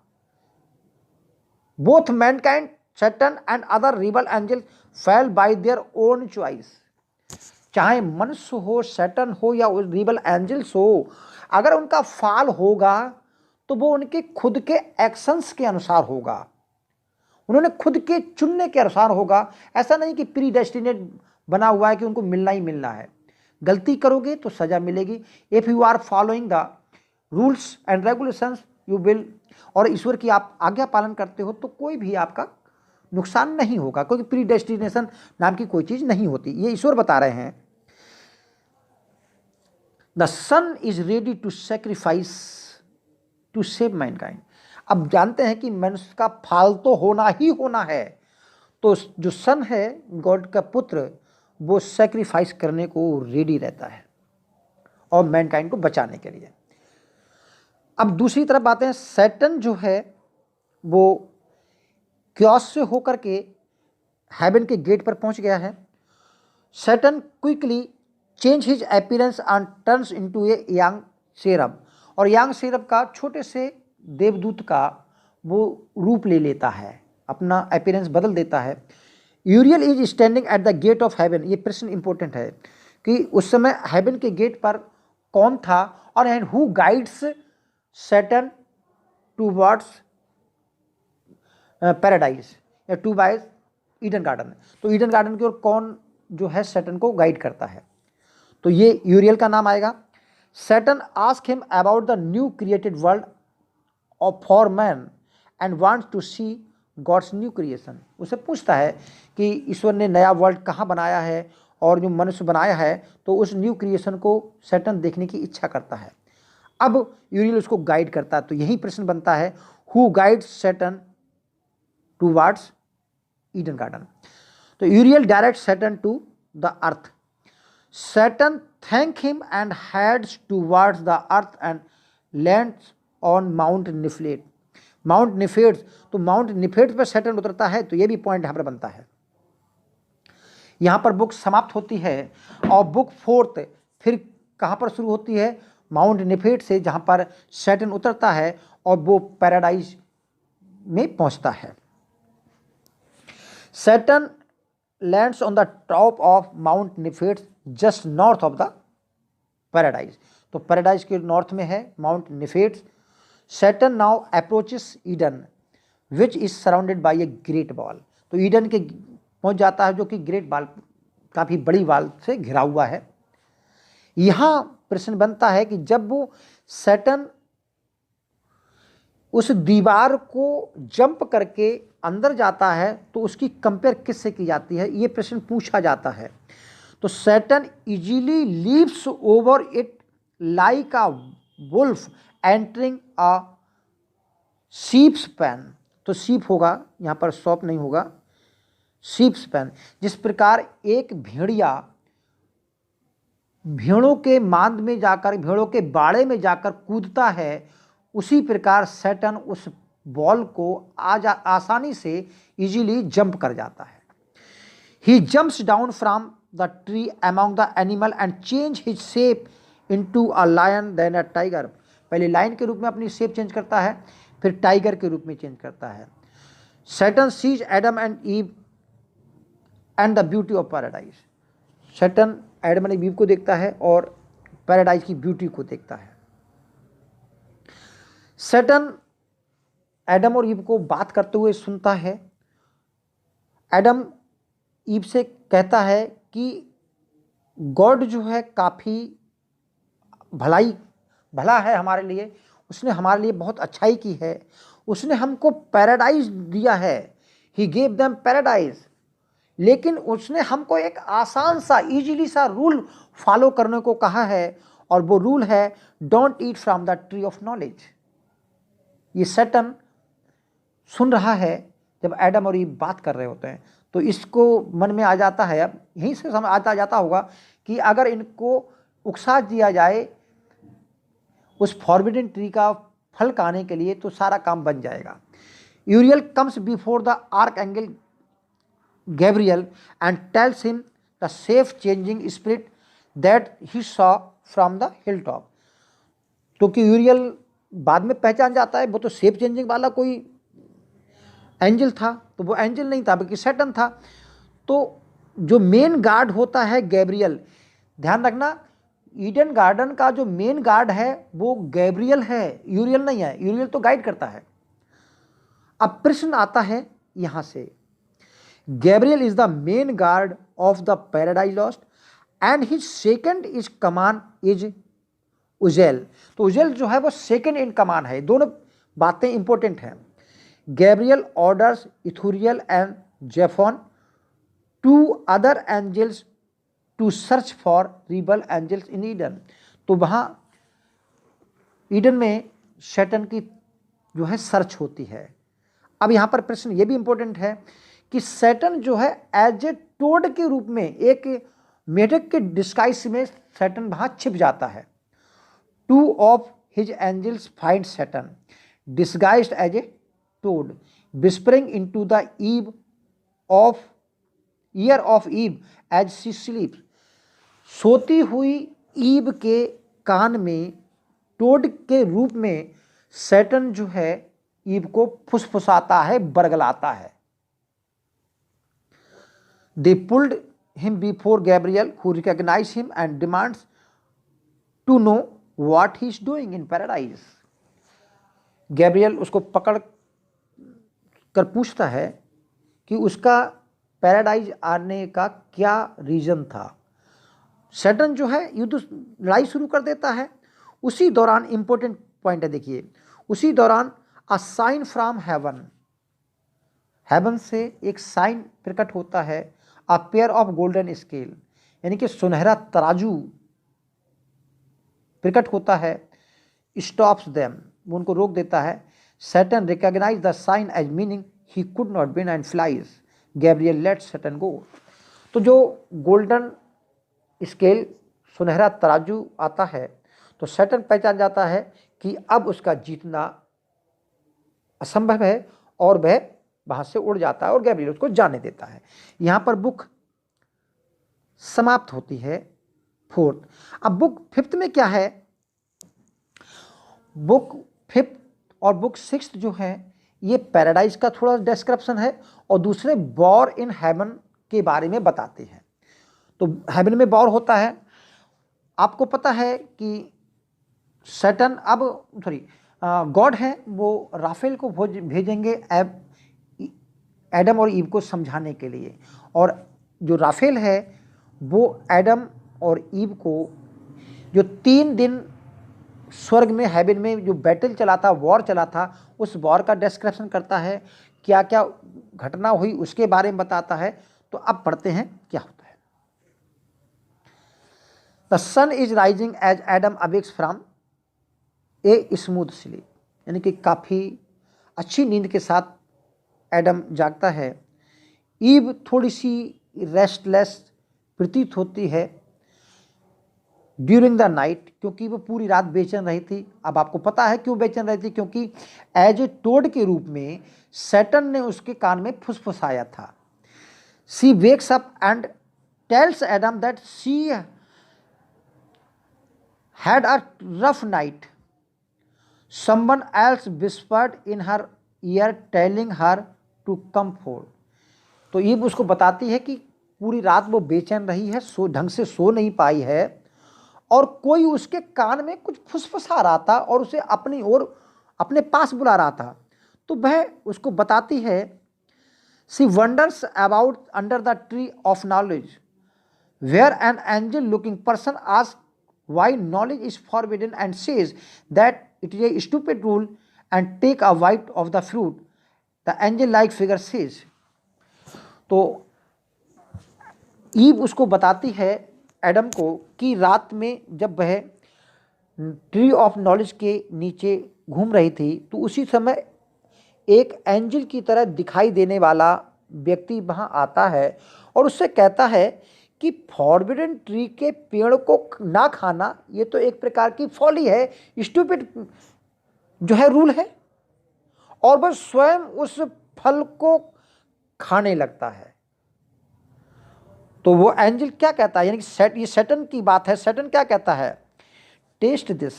Speaker 1: Both Mankind, Saturn and other rebel angel fail bye their own choice, चाहे मनुष्य हो, सैटर्न हो या रिबल एंजल्स हो, अगर उनका फॉल होगा तो वो उनके खुद के एक्शंस के अनुसार होगा, उन्होंने खुद के चुनने के अनुसार होगा। ऐसा नहीं कि प्री डेस्टिनेट बना हुआ है कि उनको मिलना ही मिलना है। गलती करोगे तो सजा मिलेगी। If you are following the rules and regulations you will, और ईश्वर की आप आज्ञा पालन करते हो तो कोई भी आपका नुकसान नहीं होगा, क्योंकि प्री डेस्टिनेशन नाम की कोई चीज़ नहीं होती, ये ईश्वर बता रहे हैं। The sun is ready to sacrifice to save mankind, अब जानते हैं कि मनुष्य का फॉल तो होना ही होना है, तो जो सन है गॉड का पुत्र वो सेक्रीफाइस करने को रेडी रहता है और मैनकाइंड को बचाने के लिए। अब दूसरी तरफ आते हैं, सैटर्न जो है वो क्योस से होकर के हेवन के गेट पर पहुंच गया है। Satan quickly change his appearance and turns into a young cherub, और यंग सेरब का छोटे से देवदूत का वो रूप ले लेता है, अपना अपीयरेंस बदल देता है। Uriel is standing at the gate of heaven, ये प्रश्न इंपॉर्टेंट है कि उस समय हेवन के गेट पर कौन था, और and who guides Satan towards paradise या टू बाइज ईडन गार्डन, तो ईडन गार्डन की ओर कौन जो है सैटर्न को गाइड करता है, तो ये यूरियल का नाम आएगा। Saturn ask him about the new created world of for man and wants to see God's new creation, उसे पूछता है कि ईश्वर ने नया वर्ल्ड कहाँ बनाया है और जो मनुष्य बनाया है, तो उस न्यू क्रिएशन को सैटर्न देखने की इच्छा करता है। अब यूरियल उसको गाइड करता है, तो यही प्रश्न बनता है, who guides Satan towards Eden garden, तो Uriel direct Satan to the earth. Satan thank him and heads towards the earth and lands on Mount Niphates, Mount Niphates, तो माउंट निफेट्स पर सैटर्न उतरता है, तो ये भी पॉइंट यहाँ पर बनता है। यहाँ पर बुक समाप्त होती है और बुक 4 फिर कहाँ पर शुरू होती है, माउंट निफेट से, जहाँ पर सैटर्न उतरता है और वो पैराडाइज में पहुँचता है। Satan lands on the top of Mount Niphates just north of the Paradise, तो पैराडाइज के नॉर्थ में है Mount Niphates. Satan now approaches Eden which is surrounded by a great wall, तो ईडन के पहुंच जाता है जो कि ग्रेट वॉल, काफ़ी बड़ी वॉल से घिरा हुआ है। यहाँ प्रश्न बनता है कि जब वो सैटर्न उस दीवार को जंप करके अंदर जाता है तो उसकी कंपेयर किससे की जाती है, ये प्रश्न पूछा जाता है। तो Saturn easily leaves over it like a wolf entering a sheep's pen, तो शीप होगा यहाँ पर, शॉप नहीं होगा, शीप्स पेन। जिस प्रकार एक भेड़िया भेड़ों के मांद में जाकर, भेड़ों के बाड़े में जाकर कूदता है, उसी प्रकार सैटर्न उस बॉल को आसानी से इजीली जंप कर जाता है। He jumps down from the tree among the animal and change his shape into a lion then a tiger, पहले लायन के रूप में अपनी शेप चेंज करता है, फिर टाइगर के रूप में चेंज करता है। Saturn sees Adam and Eve and the beauty of paradise, Saturn Adam and Eve को देखता है और पैराडाइज की ब्यूटी को देखता है। सैटर्न एडम और ईव को बात करते हुए सुनता है। एडम ईव से कहता है कि गॉड जो है काफ़ी भला है हमारे लिए, उसने हमारे लिए बहुत अच्छाई की है, उसने हमको पैराडाइज दिया है, ही गेव देम पैराडाइज, लेकिन उसने हमको एक आसान सा इजीली सा रूल फॉलो करने को कहा है, और वो रूल है don't eat from the tree of knowledge. ये सैटर्न सुन रहा है जब एडम और ईव बात कर रहे होते हैं, तो इसको मन में आ जाता है, अब यहीं से समझ आता जाता होगा कि अगर इनको उकसा दिया जाए उस फॉरबिडन ट्री का फल खाने के लिए तो सारा काम बन जाएगा। Uriel comes before the archangel Gabriel and tells him the shape changing spirit that he saw from the hill top, तो कि यूरियल बाद में पहचान जाता है वो तो सेफ चेंजिंग वाला कोई एंजल था, तो वो एंजल नहीं था बल्कि सैटर्न था। तो जो मेन गार्ड होता है गैब्रियल, ध्यान रखना ईडन गार्डन का जो मेन गार्ड है वो गैब्रियल है, यूरियल नहीं है, यूरियल तो गाइड करता है। अब प्रश्न आता है यहाँ से, Gabriel is the main guard of the Paradise Lost and his second is command is Uzziel, तो उजैल जो है वो सेकंड इन कमान है। दोनों बातें इंपॉर्टेंट हैं। Gabriel orders Ithuriel and Zephon to other angels to search for rebel angels in Eden, तो वहाँ ईडन में सैटर्न की जो है सर्च होती है। अब यहाँ पर प्रश्न ये भी इंपॉर्टेंट है कि सैटर्न जो है एज ए टोड के रूप में, एक मेढक के डिस्गाइज में सैटर्न वहाँ छिप जाता है। Two of his angels find Saturn disguised as a toad, whispering into the ear of Eve as she sleeps। सोती हुई ईव के कान में टोड के रूप में सैटन जो है ईव को फुसफुसाता है, बरगलाता है। They pulled him before Gabriel, who recognized him and demands to know what he is doing in paradise। Gabriel उसको पकड़ कर पूछता है कि उसका पैराडाइज आने का क्या रीजन था। सैटर्न जो है युद्ध लड़ाई शुरू कर देता है। उसी दौरान इंपॉर्टेंट पॉइंट है, देखिए, उसी दौरान a sign from heaven, heaven से एक साइन प्रकट होता है। A pair of golden scale, यानी कि सुनहरा तराजू प्रकट होता है। स्टॉप्स देम, वो उनको रोक देता है। Satan recognize the sign as meaning he could not win and flies. Gabriel let Satan go. तो जो गोल्डन स्केल, सुनहरा तराजू आता है तो सैटर्न पहचान जाता है कि अब उसका जीतना असंभव है और वह वहां से उड़ जाता है और गैब्रियल उसको जाने देता है। यहां पर बुक समाप्त होती है, फोर्थ। अब बुक फिफ्थ में क्या है? बुक फिफ्थ और बुक सिक्स्थ जो है ये पैराडाइज का थोड़ा डिस्क्रिप्शन है और दूसरे वॉर इन हेवन के बारे में बताते हैं। तो हेवन में वॉर होता है। आपको पता है कि सैटर्न गॉड है, वो राफेल को भेजेंगे एडम और ईव को समझाने के लिए, और जो राफेल है वो एडम और ईव को जो 3 दिन स्वर्ग में हेवन में जो बैटल चला था, वॉर चला था, उस वॉर का डिस्क्रिप्शन करता है, क्या क्या घटना हुई उसके बारे में बताता है। तो अब पढ़ते हैं क्या होता है। The sun is rising as Adam awakes from a smooth sleep, यानी कि काफ़ी अच्छी नींद के साथ एडम जागता है। ईव थोड़ी सी रेस्टलेस प्रतीत होती है ड्यूरिंग द नाइट, क्योंकि वो पूरी रात बेचैन रही थी। अब आपको पता है क्यों बेचैन रही थी, क्योंकि एज ए टोड के रूप में सैटर्न ने उसके कान में फुसफुसाया था। She wakes up and tells Adam that she had a rough night. Someone else whispered in her ear telling her to come forth। तो ईव उसको बताती है कि पूरी रात वो बेचैन रही है, ढंग से सो नहीं पाई है, और कोई उसके कान में कुछ फुसफुसा रहा था और उसे अपनी ओर अपने पास बुला रहा था। तो वह उसको बताती है, she wanders about under the tree of knowledge where an angel looking person ask why knowledge is forbidden and says that it is a stupid rule and take a bite of the fruit, the angel like figure says। तो ewe उसको बताती है Adam को कि रात में जब वह ट्री ऑफ नॉलेज के नीचे घूम रही थी तो उसी समय एक एंजल की तरह दिखाई देने वाला व्यक्ति वहां आता है और उससे कहता है कि फॉरबिडन ट्री के पेड़ को ना खाना ये तो एक प्रकार की फॉली है, स्टूपिड जो है रूल है, और वह स्वयं उस फल को खाने लगता है। तो वो एंजल क्या कहता है, यानी ये सैटर्न की बात है। सैटर्न क्या कहता है, taste this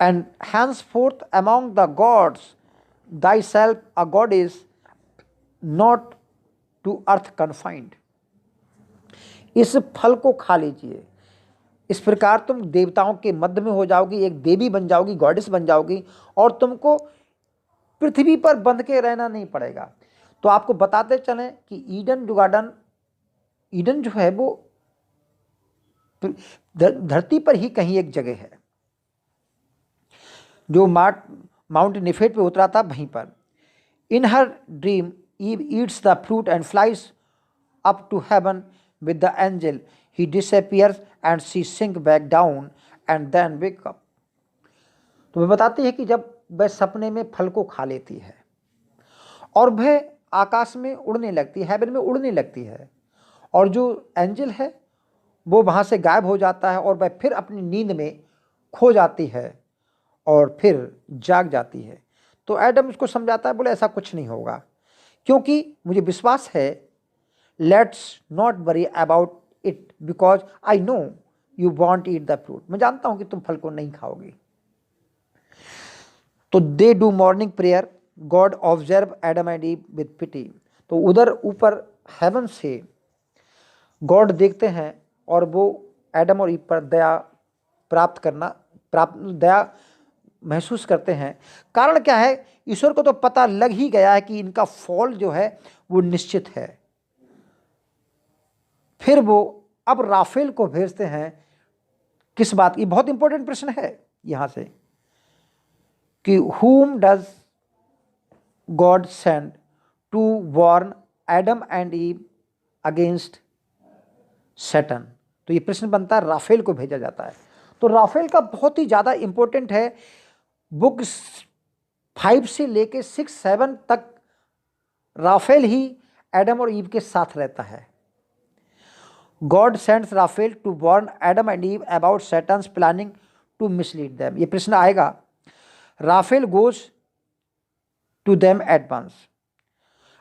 Speaker 1: and henceforth among the gods thyself a god is not to earth confined। इस फल को खा लीजिए, इस प्रकार तुम देवताओं के मध्य में हो जाओगी, एक देवी बन जाओगी, गॉडेस बन जाओगी, और तुमको पृथ्वी पर बंध के रहना नहीं पड़ेगा। तो आपको बताते चलें कि ईडन जो है वो धरती पर ही कहीं एक जगह है, जो माउंट निफेट पे उतरा था वहीं पर। In her dream Eve eats the fruit and flies up to heaven with the angel, he disappears and she sink back down and then wake up। तो वह बताती है कि जब वह सपने में फल को खा लेती है और वह आकाश में उड़ने लगती है, हेवन में उड़ने लगती है, और जो एंजल है वो वहाँ से गायब हो जाता है और वह फिर अपनी नींद में खो जाती है और फिर जाग जाती है। तो एडम उसको समझाता है, बोले ऐसा कुछ नहीं होगा, क्योंकि मुझे विश्वास है, let's not worry about it because I know you want eat the fruit, मैं जानता हूं कि तुम फल को नहीं खाओगे। तो they do morning prayer, God observe Adam and Eve with pity. तो उधर ऊपर हेवन से गॉड देखते हैं और वो एडम और ईव पर दया दया महसूस करते हैं। कारण क्या है, ईश्वर को तो पता लग ही गया है कि इनका फॉल जो है वो निश्चित है। फिर वो अब राफेल को भेजते हैं, किस बात की, बहुत इंपॉर्टेंट प्रश्न है यहां से कि whom does God send to warn Adam and Eve against Satan। तो ये प्रश्न बनता है, राफेल को भेजा जाता है। तो राफेल का बहुत ही ज़्यादा इंपॉर्टेंट है, बुक 5 से लेके 6-7 तक राफेल ही एडम और ईव के साथ रहता है। God sends Raphael to warn Adam and Eve about Satan's planning to mislead them. ये प्रश्न आएगा, Raphael goes to them at once.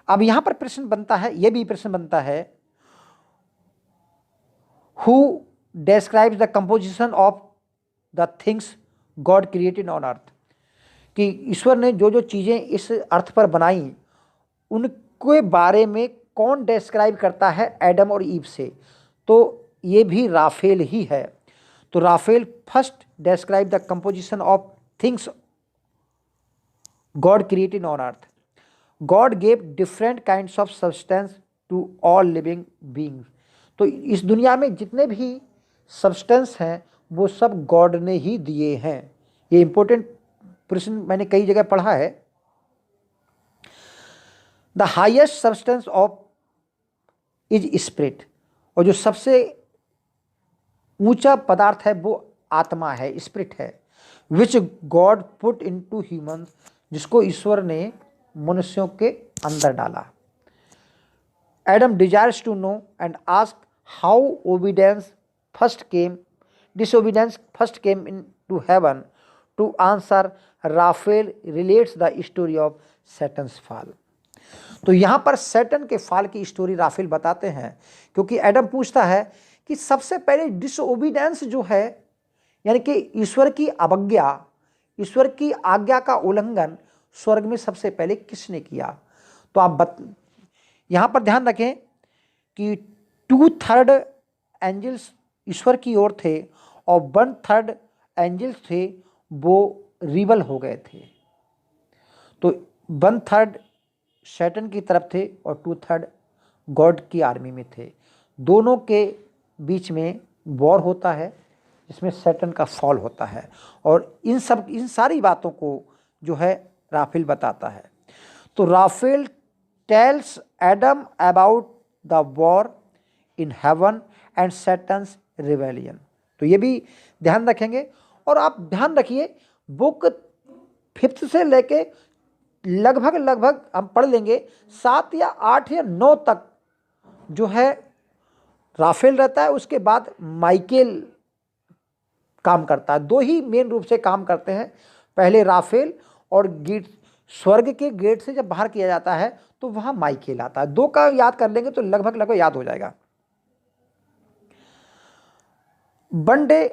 Speaker 1: अब यहां पर प्रश्न बनता है, यह भी प्रश्न बनता है, who describes the composition of the things God created on earth. कि ईश्वर ने जो जो चीजें इस अर्थ पर बनाई उनके बारे में कौन डिस्क्राइब करता है एडम और ईव से, तो ये भी राफेल ही है। तो Raphael first describe the composition of things God created on earth. God gave different kinds of substance to all living beings। तो इस दुनिया में जितने भी सब्सटेंस हैं वो सब गॉड ने ही दिए हैं। ये इंपॉर्टेंट प्रश्न मैंने कई जगह पढ़ा है। The highest substance of is spirit, और जो सबसे ऊंचा पदार्थ है वो आत्मा है, स्पिरिट है। Which God put into humans, जिसको ईश्वर ने मनुष्यों के अंदर डाला। Adam desires to know and ask how disobedience first came into heaven। To answer, Raphael relates the story of Satan's fall. तो यहां पर सैटन के फॉल की स्टोरी राफेल बताते हैं, क्योंकि एडम पूछता है कि सबसे पहले डिसओबीडेंस जो है, यानी कि ईश्वर की अवज्ञा, ईश्वर की आज्ञा का उल्लंघन स्वर्ग में सबसे पहले किसने किया। तो आप यहां पर ध्यान रखें कि 2/3 एंजल्स ईश्वर की ओर थे और 1/3 एंजल्स थे वो रिबल हो गए थे। तो 1/3 सैटन की तरफ थे और 2/3 गॉड की आर्मी में थे। दोनों के बीच में वॉर होता है जिसमें सैटन का फॉल होता है, और इन सारी बातों को जो है राफेल बताता है। तो Raphael tells Adam about the war in heaven and Satan's rebellion. तो ये भी ध्यान रखेंगे, और आप ध्यान रखिए बुक 5 से लेके लगभग हम पढ़ लेंगे 7 या 8 या 9 तक जो है राफेल रहता है। उसके बाद माइकेल काम करता है। 2 ही मेन रूप से काम करते हैं, पहले राफेल, और गेट स्वर्ग के गेट से जब बाहर किया जाता है तो वहां माइकेल आता है। 2 का याद कर लेंगे तो लगभग याद हो जाएगा। One day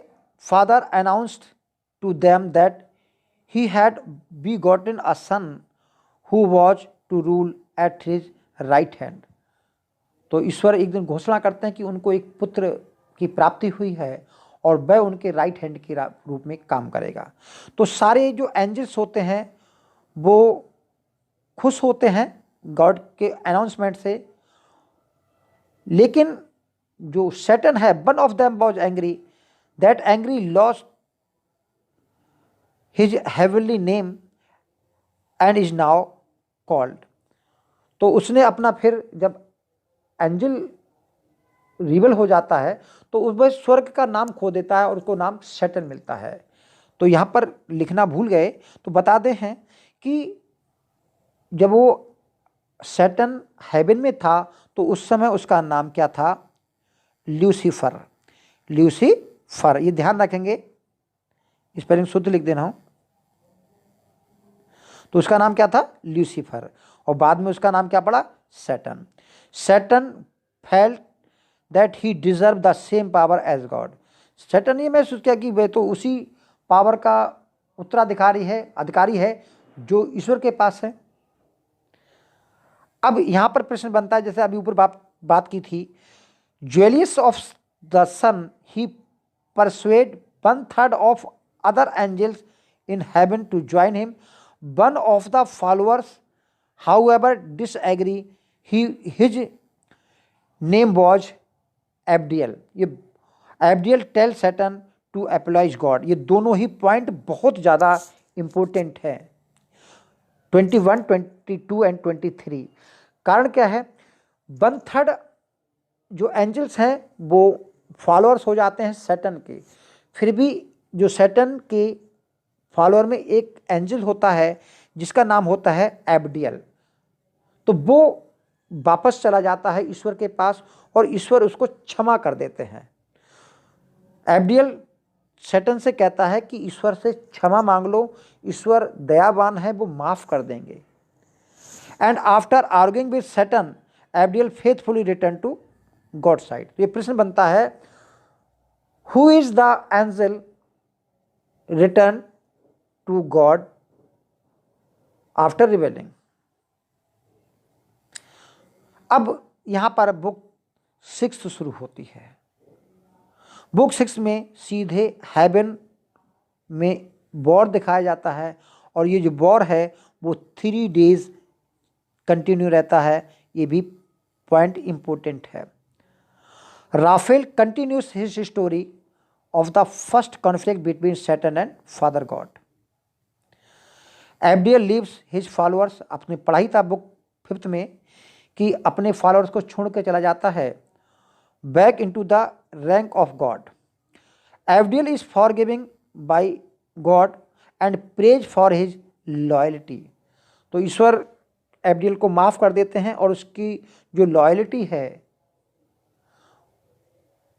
Speaker 1: father announced to them that he had begotten a son who was to rule at his right hand। तो ईश्वर एक दिन घोषणा करते हैं कि उनको एक पुत्र की प्राप्ति हुई है और वह उनके राइट हैंड के रूप में काम करेगा। तो सारे जो एंजल्स होते हैं वो खुश होते हैं गॉड के अनाउंसमेंट से, लेकिन जो सैटन है, one of them was angry, that angry lost his heavenly name and is now called. तो उसने अपना, फिर जब एंजल रिबल हो जाता है तो उसमें स्वर्ग का नाम खो देता है और उसको नाम सैटन मिलता है। तो यहाँ पर लिखना भूल गए तो बता दें हैं कि जब वो सैटन हेवन में था तो उस समय उसका नाम क्या था, ल्यूसीफर। ल्यूसीफर, ये ध्यान रखेंगे, स्पेलिंग शुद्ध लिख देना हूँ। तो उसका नाम क्या था? ल्यूसीफर। और बाद में उसका नाम क्या पड़ा? Saturn. Saturn felt that he deserve the same power as God. Saturn ये महसूस किया कि वह तो उसी पावर का उत्तराधिकारी है, अधिकारी है जो ईश्वर के पास है। अब यहां पर प्रश्न बनता है, जैसे अभी ऊपर बात की थी, jealous of the son he persuade 1/3 of other angels in heaven to join him. One of the followers however disagree, his name was Abdiel. ये Abdiel tell Saturn to apologize God. ये दोनों ही पॉइंट बहुत ज़्यादा important है, 21, 22 and 23। कारण क्या है? 1/3 जो एंजल्स हैं वो फॉलोअर्स हो जाते हैं सैटर्न के। फिर भी जो सैटर्न के फॉलोअर में एक एंजल होता है जिसका नाम होता है एब्डियल, तो वो वापस चला जाता है ईश्वर के पास और ईश्वर उसको क्षमा कर देते हैं। एब्डियल सैटर्न से कहता है कि ईश्वर से क्षमा मांग लो, ईश्वर दयावान है, वो माफ कर देंगे। And after arguing with Saturn, Abdiel faithfully return to God side. तो ये प्रश्न बनता है, who is the angel return to God after rebelling. अब यहां पर बुक 6 शुरू होती है। बुक 6 में सीधे हेवन में वॉर दिखाया जाता है और ये जो वॉर है वो 3 डेज कंटिन्यू रहता है। ये भी पॉइंट इंपॉर्टेंट है। Raphael continues his story of the first conflict between Saturn and father God. Abdiel leaves his followers, आपने पढ़ा ही था बुक 5 में कि अपने फॉलोअर्स को छोड़ के चला जाता है back into the rank of God. Abdiel is forgiving by God and praise for his loyalty. तो ईश्वर एब्डियल को माफ कर देते हैं और उसकी जो लॉयल्टी है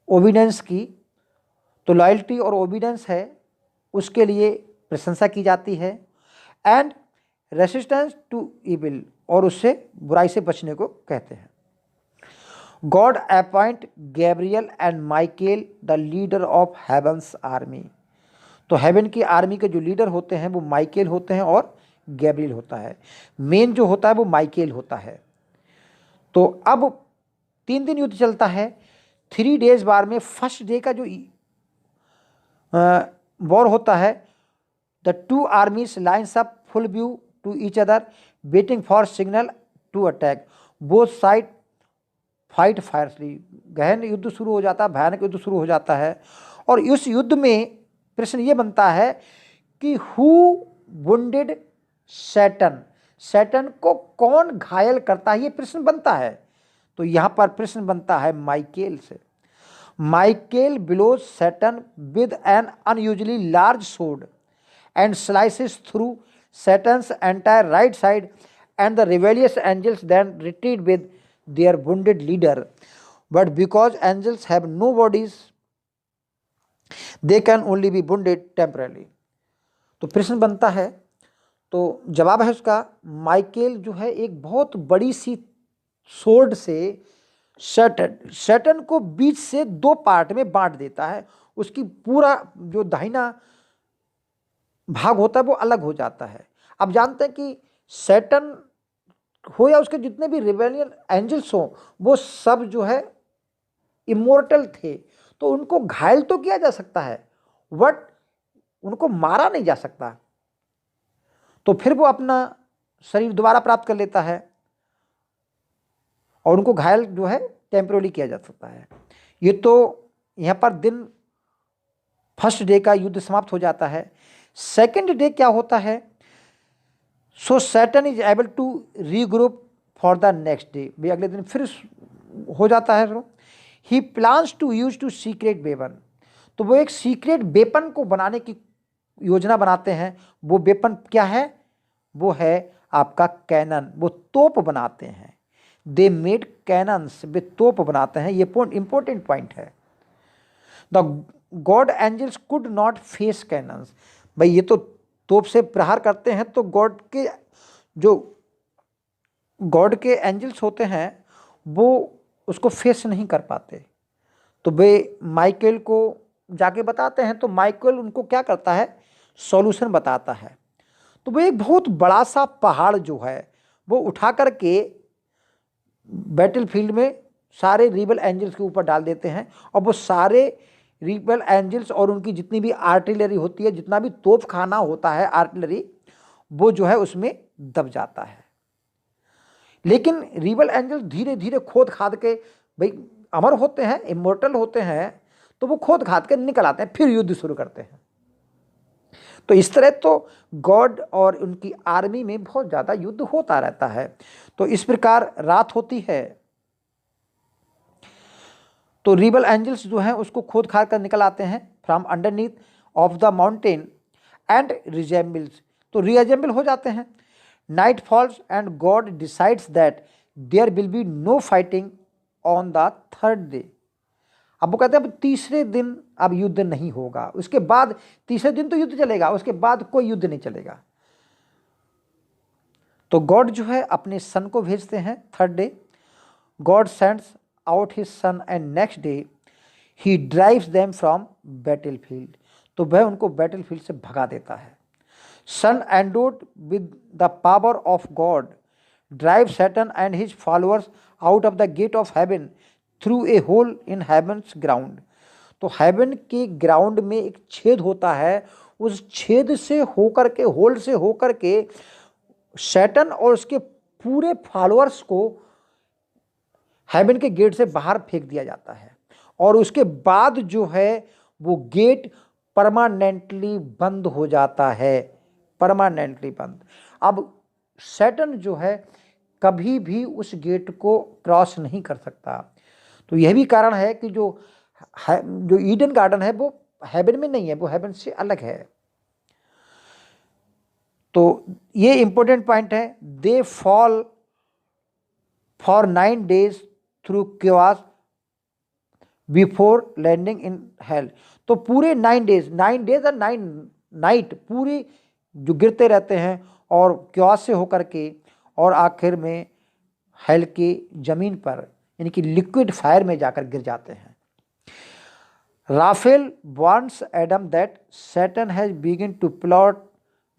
Speaker 1: ओबीडियंस की, तो लॉयल्टी और ओबीडियंस है उसके लिए प्रशंसा की जाती है। एंड रेसिस्टेंस टू इविल, और उससे बुराई से बचने को कहते हैं। God appoint Gabriel and Michael the leader of heaven's army. तो हेवन की आर्मी के जो लीडर होते हैं वो माइकेल होते हैं और गैब्रियल होता है। मेन जो होता है वो माइकेल होता है। तो अब 3 दिन युद्ध चलता है। 3 डेज वार में फर्स्ट डे का जो वॉर होता है, the 2 armies lines up full view to each other waiting for signal to attack. Both side fight fiercely. गहन युद्ध शुरू हो जाता है, भयानक युद्ध शुरू हो जाता है। और इस युद्ध में प्रश्न ये बनता है कि हु वुंडेड सैटर्न। सैटर्न को कौन घायल करता है, ये प्रश्न बनता है। तो यहाँ पर प्रश्न बनता है माइकेल से। Michael bellows Saturn with an unusually large sword and slices through Saturn's entire right side, and the rebellious angels then retreat with their wounded leader. But because angels have no bodies, they can only be wounded temporarily. तो प्रश्न बनता है, तो जवाब है उसका, Michael जो है एक बहुत बड़ी सी सोर्ड से सैटर्न को बीच से 2 पार्ट में बांट देता है। उसकी पूरा जो दाहिना भाग होता है वो अलग हो जाता है। अब जानते हैं कि सैटर्न हो या उसके जितने भी रिबेलियन एंजल्स हो, वो सब जो है इमोर्टल थे, तो उनको घायल तो किया जा सकता है बट उनको मारा नहीं जा सकता। तो फिर वो अपना शरीर दोबारा प्राप्त कर लेता है और उनको घायल जो है टेम्पररी किया जा सकता है। ये तो यहाँ पर दिन फर्स्ट डे का युद्ध समाप्त हो जाता है। सेकेंड डे क्या होता है? So Saturn is able to regroup for the next day. वे अगले दिन फिर हो जाता है। He plans to use to secret weapon. तो वो एक सीक्रेट वेपन को बनाने की योजना बनाते हैं। वो वेपन क्या है? वो है आपका कैनन। वो तोप बनाते हैं। दे मेड कैनन्स, वे तोप बनाते हैं। ये पॉइंट इंपॉर्टेंट पॉइंट है। The god angels could not face cannons. भाई ये तो तोप से प्रहार करते हैं तो गॉड के एंजल्स होते हैं वो उसको फेस नहीं कर पाते। तो वे माइकल को जाके बताते हैं, तो माइकल उनको क्या करता है, सॉल्यूशन बताता है। तो वो एक बहुत बड़ा सा पहाड़ जो है वो उठा करके बैटलफील्ड में सारे रिबल एंजल्स के ऊपर डाल देते हैं, और वो सारे रिबल एंजल्स और उनकी जितनी भी आर्टिलरी होती है, जितना भी तोप खाना होता है आर्टिलरी, वो जो है उसमें दब जाता है। लेकिन रिबल एंजल्स धीरे धीरे खोद खाद के, भाई अमर होते हैं, इमोर्टल होते हैं, तो वो खोद खाद के निकल आते हैं, फिर युद्ध शुरू करते हैं। तो इस तरह तो गॉड और उनकी आर्मी में बहुत ज़्यादा युद्ध होता रहता है। तो इस प्रकार रात होती है, तो रिबल एंजल्स जो हैं उसको खोद खाद कर निकल आते हैं from underneath of the mountain and resembles, तो रीअसेंबल हो जाते हैं। Night falls and God decides that there will be no fighting on the third day. अब वो कहते हैं अब तीसरे दिन अब युद्ध नहीं होगा, उसके बाद तीसरे दिन तो युद्ध चलेगा, उसके बाद कोई युद्ध नहीं चलेगा। तो गॉड जो है अपने सन को भेजते हैं third day. God sends out his son and next day he drives them from battlefield, तो वह उनको बैटलफील्ड से भगा देता है। Son endowed with the power of God drive Satan and his followers out of the gate of heaven through a hole in heaven's ground, तो heaven के ground में एक छेद होता है, उस छेद से होकर के, होल से होकर के सैटन और उसके पूरे फॉलोअर्स को हेवन के गेट से बाहर फेंक दिया जाता है, और उसके बाद जो है वो गेट परमानेंटली बंद हो जाता है, परमानेंटली बंद। अब सैटन जो है कभी भी उस गेट को क्रॉस नहीं कर सकता। तो यह भी कारण है कि जो ईडन गार्डन है वो हेवन में नहीं है, वो हेवन से अलग है। तो ये इंपॉर्टेंट पॉइंट है। They fall for 9 days through chaos before landing in hell, तो पूरे 9 days और 9 night पूरी जो गिरते रहते हैं और क्योस से होकर के, और आखिर में हेल की जमीन पर यानी कि लिक्विड फायर में जाकर गिर जाते हैं। Raphael wants Adam that Satan has begin to plot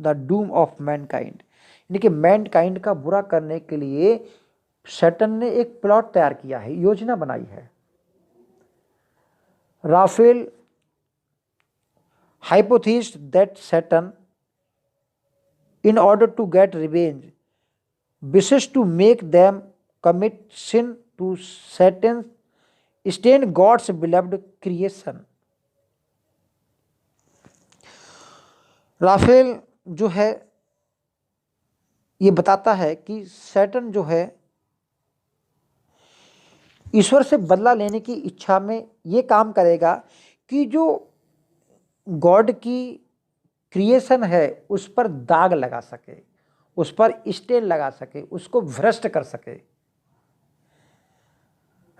Speaker 1: the doom of mankind, यानी कि मैनकाइंड का बुरा करने के लिए सैटन ने एक प्लॉट तैयार किया है, योजना बनाई है। Raphael hypothesized that Saturn, in order to get revenge, wishes to make them commit sin to Saturn, stain God's beloved creation. Raphael जो है ये बताता है कि सैटर्न जो है ईश्वर से बदला लेने की इच्छा में ये काम करेगा कि जो गॉड की क्रिएशन है उस पर दाग लगा सके, उस पर स्टेन लगा सके, उसको भ्रष्ट कर सके।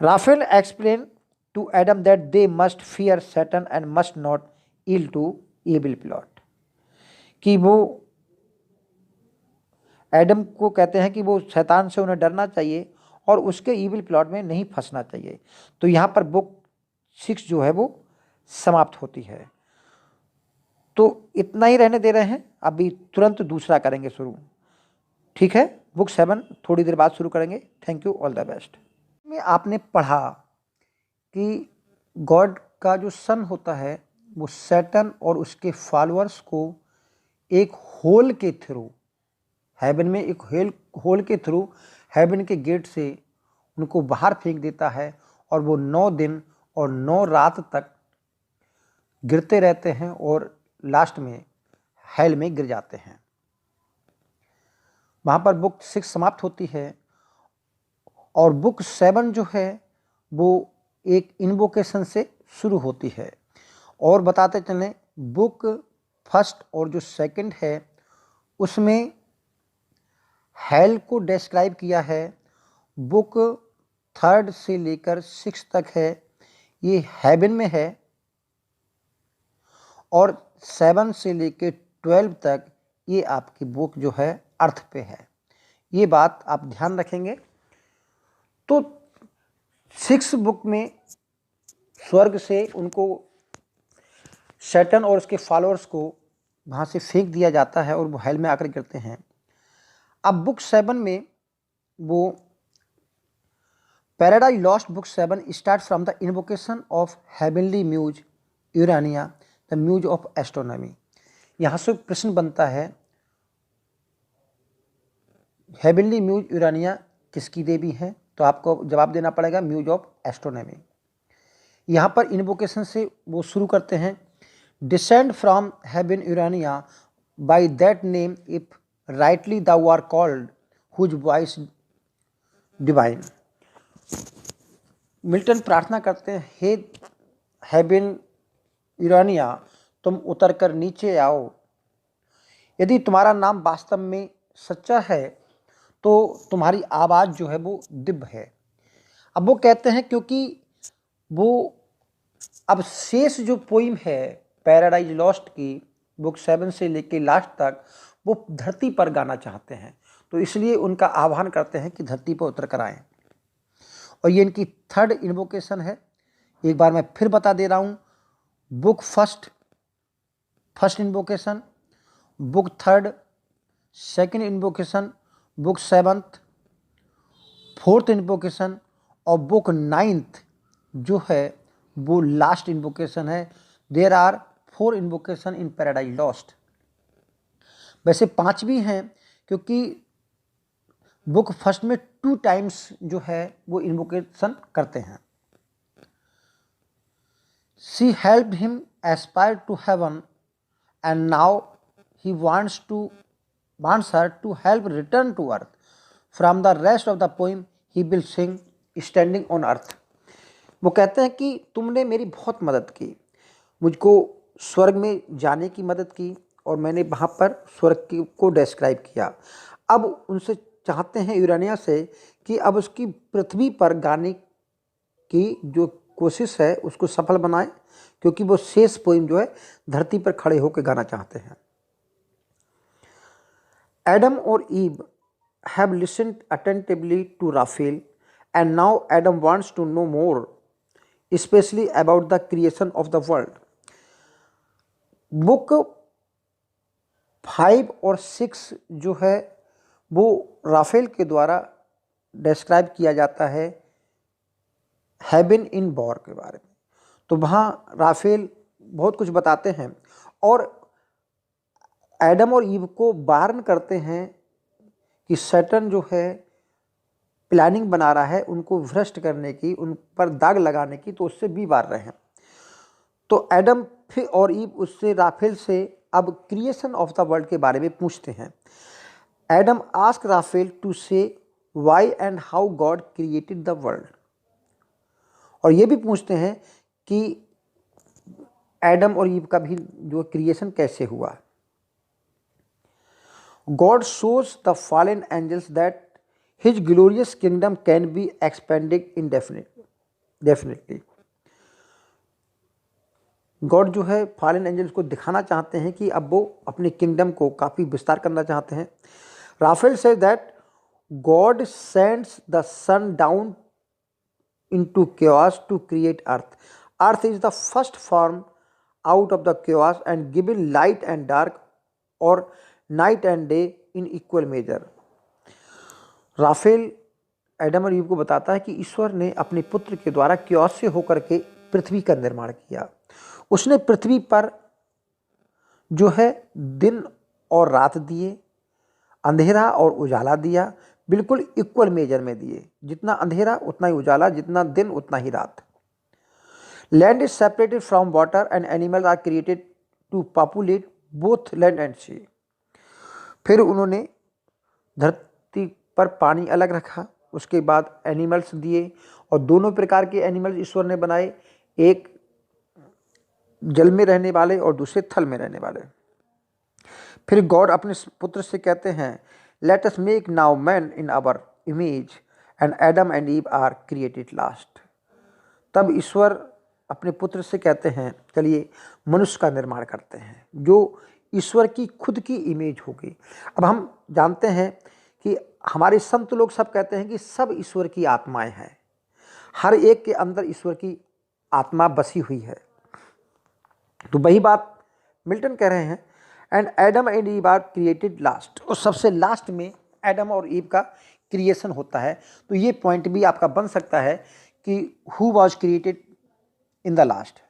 Speaker 1: Raphael explain to Adam that they must fear Saturn and must not yield to evil plot, कि वो एडम को कहते हैं कि वो शैतान से उन्हें डरना चाहिए और उसके ईविल प्लॉट में नहीं फंसना चाहिए। तो यहाँ पर बुक 6 जो है वो समाप्त होती है। तो इतना ही रहने दे रहे हैं, अभी तुरंत दूसरा करेंगे शुरू, ठीक है। बुक 7 थोड़ी देर बाद शुरू करेंगे। Thank you, all the best. में आपने पढ़ा कि गॉड का जो सन होता है वो सैटर्न और उसके फॉलोअर्स को एक होल के थ्रू हेवन में, एक होल के थ्रू हेवन के गेट से उनको बाहर फेंक देता है, और वो 9 दिन और 9 रात तक गिरते रहते हैं और लास्ट में हेल में गिर जाते हैं। वहाँ पर बुक 6 समाप्त होती है, और बुक 7 जो है वो एक इन्वोकेशन से शुरू होती है। और बताते चलें, बुक 1 और जो 2 है उसमें हेल को डिस्क्राइब किया है। बुक 3 से लेकर 6 तक है ये हेवन में है, और 7 से लेकर 12 तक ये आपकी बुक जो है अर्थ पे है। ये बात आप ध्यान रखेंगे। तो 6 बुक में स्वर्ग से उनको सैटर्न और उसके फॉलोअर्स को वहाँ से फेंक दिया जाता है और वो हेल में आकर गिरते हैं। अब बुक 7 में वो paradise lost book 7 start from the invocation of heavenly muse Urania the muse of astronomy. यहाँ से प्रश्न बनता है हेवनली म्यूज यूरानिया किसकी देवी है? तो आपको जवाब देना पड़ेगा म्यूज ऑफ एस्ट्रोनॉमी। यहाँ पर इन्वोकेशन से वो शुरू करते हैं, descend from heaven Urania by that name if rightly thou are called whose voice divine. Milton प्रार्थना करते हैं, हे हेवन यूरानिया तुम उतर कर नीचे आओ, यदि तुम्हारा नाम वास्तव में सच्चा है तो तुम्हारी आवाज़ जो है वो दिव्य है। अब वो कहते हैं क्योंकि वो अब शेष जो पोइम है पैराडाइज लॉस्ट की बुक 7 से लेके लास्ट तक वो धरती पर गाना चाहते हैं, तो इसलिए उनका आह्वान करते हैं कि धरती पर उतर कर आएँ। और ये इनकी 3rd इन्वोकेशन है। एक बार मैं फिर बता दे रहा हूँ, book first invocation, book 3rd 2nd invocation, book 7th 4th invocation और बुक 9th जो है वो लास्ट इन्वोकेशन है। There are 4 invocation in Paradise Lost. वैसे 5 भी हैं क्योंकि बुक फर्स्ट में 2 टाइम्स जो है वो इन्वोकेशन करते हैं। She helped him aspire to heaven and now he wants her to help return to earth. From the rest of the poem he will sing standing on earth. वो कहते हैं कि तुमने मेरी बहुत मदद की, मुझको स्वर्ग में जाने की मदद की और मैंने वहाँ पर स्वर्ग को डिस्क्राइब किया। अब उनसे चाहते हैं यूरानिया से कि अब उसकी पृथ्वी पर गाने की जो कोशिश है उसको सफल बनाए, क्योंकि वो शेष पोइम जो है धरती पर खड़े होकर गाना चाहते हैं। Adam or Eve have listened attentively to Raphael, and now Adam wants to know more, especially about the creation of the world. Book 5 और 6 जो है वो राफेल के द्वारा डिस्क्राइब किया जाता है हेवन इन वॉर के बारे में। तो वहाँ राफेल बहुत कुछ बताते हैं और एडम और ईव को वार्न करते हैं कि सैटर्न जो है प्लानिंग बना रहा है उनको भ्रष्ट करने की, उन पर दाग लगाने की, तो उससे भी वार रहे हैं। तो एडम फिर और ईव उससे राफेल से अब क्रिएशन ऑफ द वर्ल्ड के बारे में पूछते हैं। एडम आस्क राफेल टू से why and how God created the world, और ये भी पूछते हैं कि एडम और ईव का भी जो क्रिएशन कैसे हुआ। God shows the fallen angels that his glorious kingdom can be expanded indefinitely. God जो है फॉलन एंजल्स को दिखाना चाहते हैं कि अब वो अपने किंगडम को काफ़ी विस्तार करना चाहते हैं। राफेल से that God sends the son down into chaos to create earth. Earth is the first form out of the chaos and giving light and dark और night and day in equal measure. Raphael Adam और Eve को बताता है कि ईश्वर ने अपने पुत्र के द्वारा क्योस से होकर के पृथ्वी का निर्माण किया। उसने पृथ्वी पर जो है दिन और रात दिए, अंधेरा और उजाला दिया, बिल्कुल इक्वल मेजर में दिए, जितना अंधेरा उतना ही उजाला, जितना दिन उतना ही रात। Land is separated from water and animals are created to populate both land and sea. फिर उन्होंने धरती पर पानी अलग रखा, उसके बाद एनिमल्स दिए और दोनों प्रकार के एनिमल्स ईश्वर ने बनाए, एक जल में रहने वाले और दूसरे थल में रहने वाले। फिर गॉड अपने पुत्र से कहते हैं let us make now man in our image and Adam and Eve are created last. तब ईश्वर अपने पुत्र से कहते हैं चलिए मनुष्य का निर्माण करते हैं, जो ईश्वर की खुद की इमेज होगी। अब हम जानते हैं कि हमारे संत लोग सब कहते हैं कि सब ईश्वर की आत्माएं हैं, हर एक के अंदर ईश्वर की आत्मा बसी हुई है। तो वही बात मिल्टन कह रहे हैं, and Adam and Eve are created last, और सबसे लास्ट में एडम और ईव का क्रिएशन होता है। तो ये पॉइंट भी आपका बन सकता है कि who was created in the last.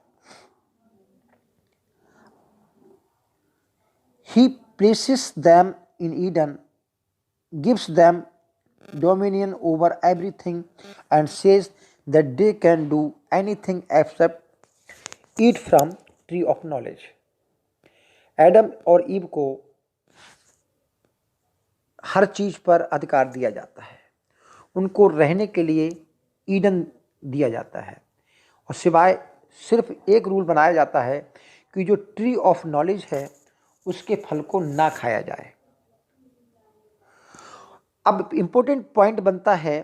Speaker 1: He places them in Eden, gives them dominion over everything, and says that they can do anything except eat from tree of knowledge। Adam और Eve को हर चीज पर अधिकार दिया जाता है, उनको रहने के लिए ईडन दिया जाता है, और सिवाय सिर्फ एक रूल बनाया जाता है कि जो ट्री ऑफ नॉलेज है उसके फल को ना खाया जाए। अब इंपॉर्टेंट पॉइंट बनता है,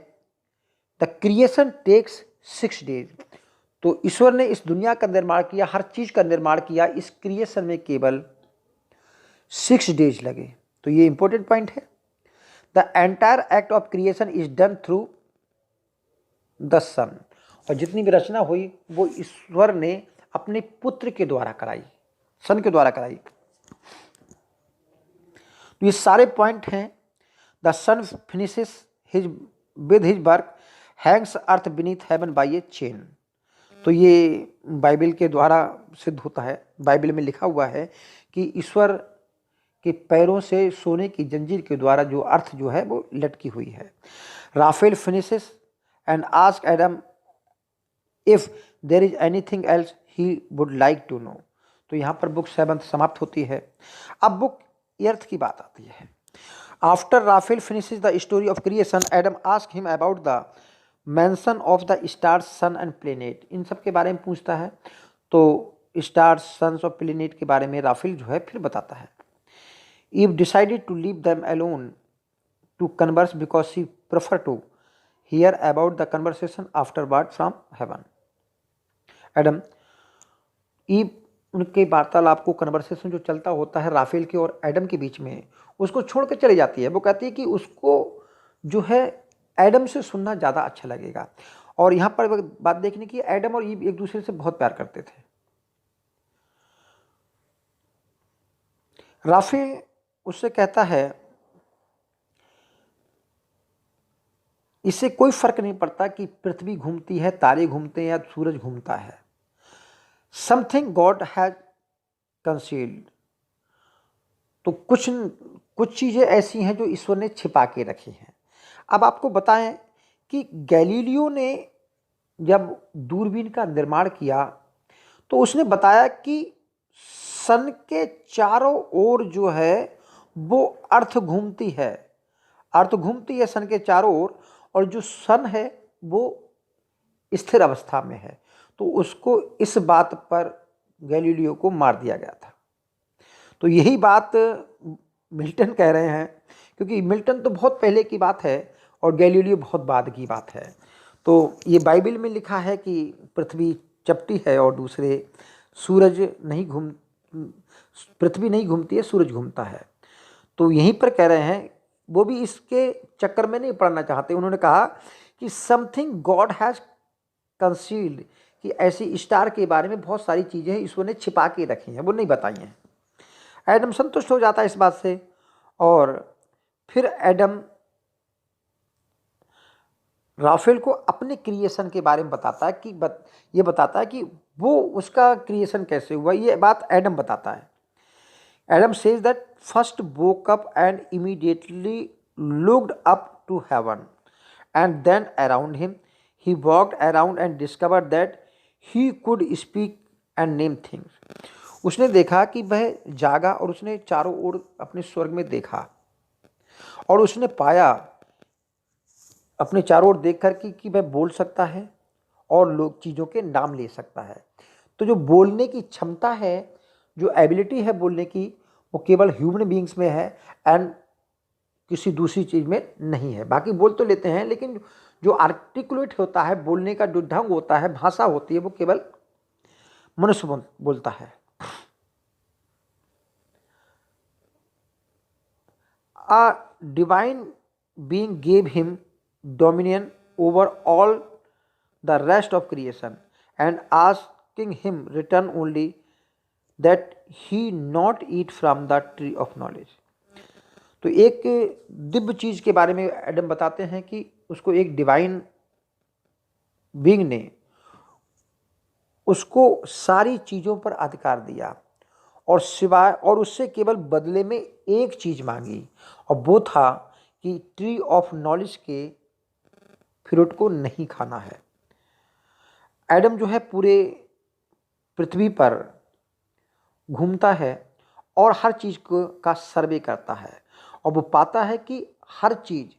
Speaker 1: द क्रिएशन टेक्स 6 डेज। तो ईश्वर ने इस दुनिया का निर्माण किया, हर चीज का निर्माण किया, इस क्रिएशन में केवल 6 डेज लगे। तो ये इंपॉर्टेंट पॉइंट है। The entire act of creation is done through the son, और जितनी भी रचना हुई वो ईश्वर ने अपने पुत्र के द्वारा कराई, सन के द्वारा कराई। तो ये सारे पॉइंट हैं। The son finishes his with his work, hangs earth beneath heaven by a chain. तो ये बाइबल के द्वारा सिद्ध होता है। बाइबल में लिखा हुआ है कि ईश्वर के पैरों से सोने की जंजीर के द्वारा जो अर्थ जो है वो लटकी हुई है। Raphael finishes and ask Adam if there is anything else he would like to know. तो यहाँ पर बुक 7 समाप्त होती है। अब बुक 8 की बात आती है। After Raphael finishes the story of creation, Adam ask him about the mention of the stars, sun and planet. इन सब के बारे में पूछता है। तो स्टार्स, सन्स और प्लेनेट के बारे में राफेल जो है फिर बताता है। Eve decided to leave them alone to converse because she prefer to hear about the conversation afterward from heaven. Adam, Eve उनके वार्तालाप को, कन्वर्सेशन जो चलता होता है राफेल के और एडम के बीच में, उसको छोड़ कर चली जाती है। वो कहती है कि उसको जो है एडम से सुनना ज़्यादा अच्छा लगेगा। और यहाँ पर बात देखने की, एडम और ईव एक दूसरे से बहुत प्यार करते थे। राफेल उससे कहता है इससे कोई फर्क नहीं पड़ता कि पृथ्वी घूमती है, तारे घूमते हैं या सूरज घूमता है। Something God has concealed. तो कुछ चीज़ें ऐसी हैं जो ईश्वर ने छिपा के रखी हैं। अब आपको बताएं कि गैलीलियो ने जब दूरबीन का निर्माण किया तो उसने बताया कि सन के चारों ओर जो है वो अर्थ घूमती है, अर्थ घूमती है सन के चारों ओर, और जो सन है वो स्थिर अवस्था में है। तो उसको इस बात पर गैलीलियो को मार दिया गया था। तो यही बात मिल्टन कह रहे हैं, क्योंकि मिल्टन तो बहुत पहले की बात है और गैलीलियो बहुत बाद की बात है। तो ये बाइबल में लिखा है कि पृथ्वी चपटी है और दूसरे पृथ्वी नहीं घूमती है, सूरज घूमता है। तो यहीं पर कह रहे हैं, वो भी इसके चक्कर में नहीं पड़ना चाहते। उन्होंने कहा कि समथिंग गॉड हैज़ कंसील्ड, कि ऐसी स्टार के बारे में बहुत सारी चीज़ें ईश्वर ने छिपा के रखी हैं, वो नहीं बताई हैं। एडम संतुष्ट हो जाता है इस बात से, और फिर एडम राफेल को अपने क्रिएशन के बारे में बताता है कि ये बताता है कि वो उसका क्रिएशन कैसे हुआ। ये बात एडम बताता है। Adam says that first woke up and immediately looked up to heaven, and then around him he walked around and discovered that he could speak and name things. उसने देखा कि वह जागा और उसने चारों ओर अपने स्वर्ग में देखा, और उसने पाया अपने चारों ओर देखकर कि वह बोल सकता है और लोग चीज़ों के नाम ले सकता है। तो जो बोलने की क्षमता है, जो एबिलिटी है बोलने की, वो केवल ह्यूमन बीइंग्स में है एंड किसी दूसरी चीज़ में नहीं है। बाकी बोल तो लेते हैं, लेकिन जो आर्टिकुलेट होता है, बोलने का जो ढंग होता है, भाषा होती है, वो केवल मनुष्य बोलता है। A divine being gave him dominion over all the rest of creation and asking him return only that he not eat from the tree of knowledge. तो एक दिव्य चीज के बारे में एडम बताते हैं कि उसको एक डिवाइन बीइंग ने उसको सारी चीजों पर अधिकार दिया और सिवाय और उससे केवल बदले में एक चीज मांगी, और वो था कि ट्री ऑफ नॉलेज के फ्रूट को नहीं खाना है। एडम जो है पूरे पृथ्वी पर घूमता है और हर चीज का सर्वे करता है, और वो पाता है कि हर चीज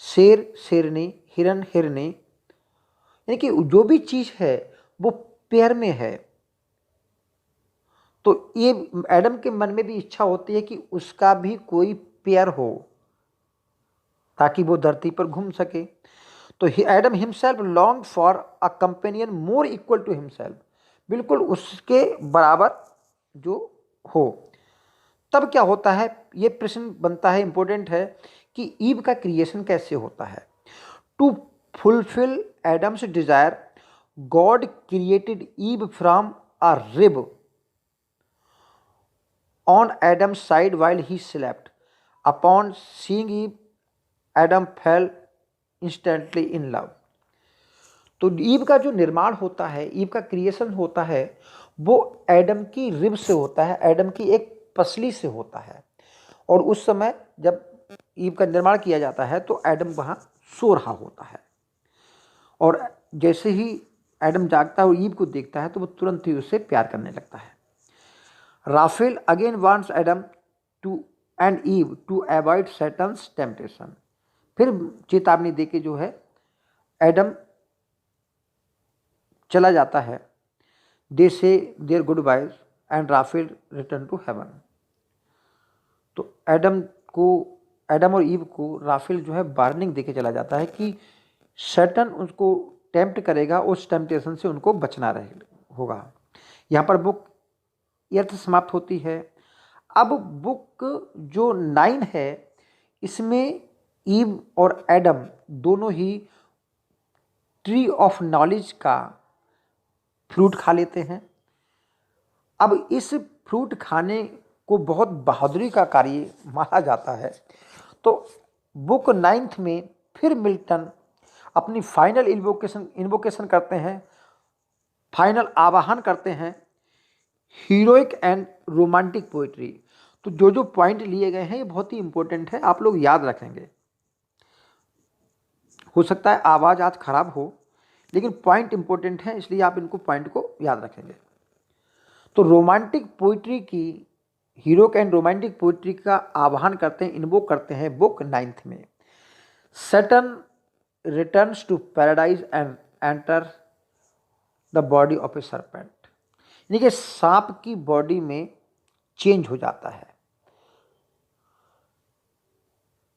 Speaker 1: शेर शेरनी, हिरन हिरनी, यानी कि जो भी चीज है वो पेयर में है। तो ये एडम के मन में भी इच्छा होती है कि उसका भी कोई पेयर हो ताकि वो धरती पर घूम सके। तो Adam himself long for a companion more equal to himself, बिल्कुल उसके बराबर जो हो। तब क्या होता है, ये प्रश्न बनता है, इंपॉर्टेंट है कि ईव का क्रिएशन कैसे होता है। To fulfil Adam's desire God created Eve from a rib on Adam's side while he slept. Upon seeing Eve, Adam fell instantly in love. तो ईव का जो निर्माण होता है, ईव का क्रिएशन होता है, वो एडम की रिब से होता है, एडम की एक पसली से होता है। और उस समय जब ईव का निर्माण किया जाता है तो एडम वहाँ सो रहा होता है, और जैसे ही एडम जागता है और ईव को देखता है तो वो तुरंत ही उससे प्यार करने लगता है। Raphael again wants Adam to and Eve to avoid Satan's temptation. फिर चेतावनी देके जो है एडम चला जाता है। They say their goodbyes and Raphael return to heaven. तो एडम और ईव को राफेल जो है वार्निंग देके चला जाता है कि सैटन उसको टेम्प्ट करेगा, उस टेम्पटेशन से उनको बचना होगा। यहाँ पर बुक अर्थ समाप्त होती है। अब बुक जो 9 है इसमें ईव और एडम दोनों ही ट्री ऑफ नॉलेज का फ्रूट खा लेते हैं। अब इस फ्रूट खाने को बहुत बहादुरी का कार्य माना जाता है। तो बुक 9 में फिर मिल्टन अपनी फाइनल इन्वोकेशन करते हैं, फाइनल आवाहन करते हैं हीरोइक एंड रोमांटिक पोइट्री। तो जो जो पॉइंट लिए गए हैं ये बहुत ही इंपॉर्टेंट है, आप लोग याद रखेंगे। हो सकता है आवाज़ आज खराब हो, लेकिन पॉइंट इंपॉर्टेंट है, इसलिए आप इनको पॉइंट को याद रखेंगे। तो रोमांटिक पोइट्री की, हीरोइक एंड रोमांटिक पोइट्री का आह्वान करते हैं, इन्वोक करते हैं बुक 9 में। Saturn returns to paradise and enter the body of a serpent, यानी कि सांप की बॉडी में चेंज हो जाता है।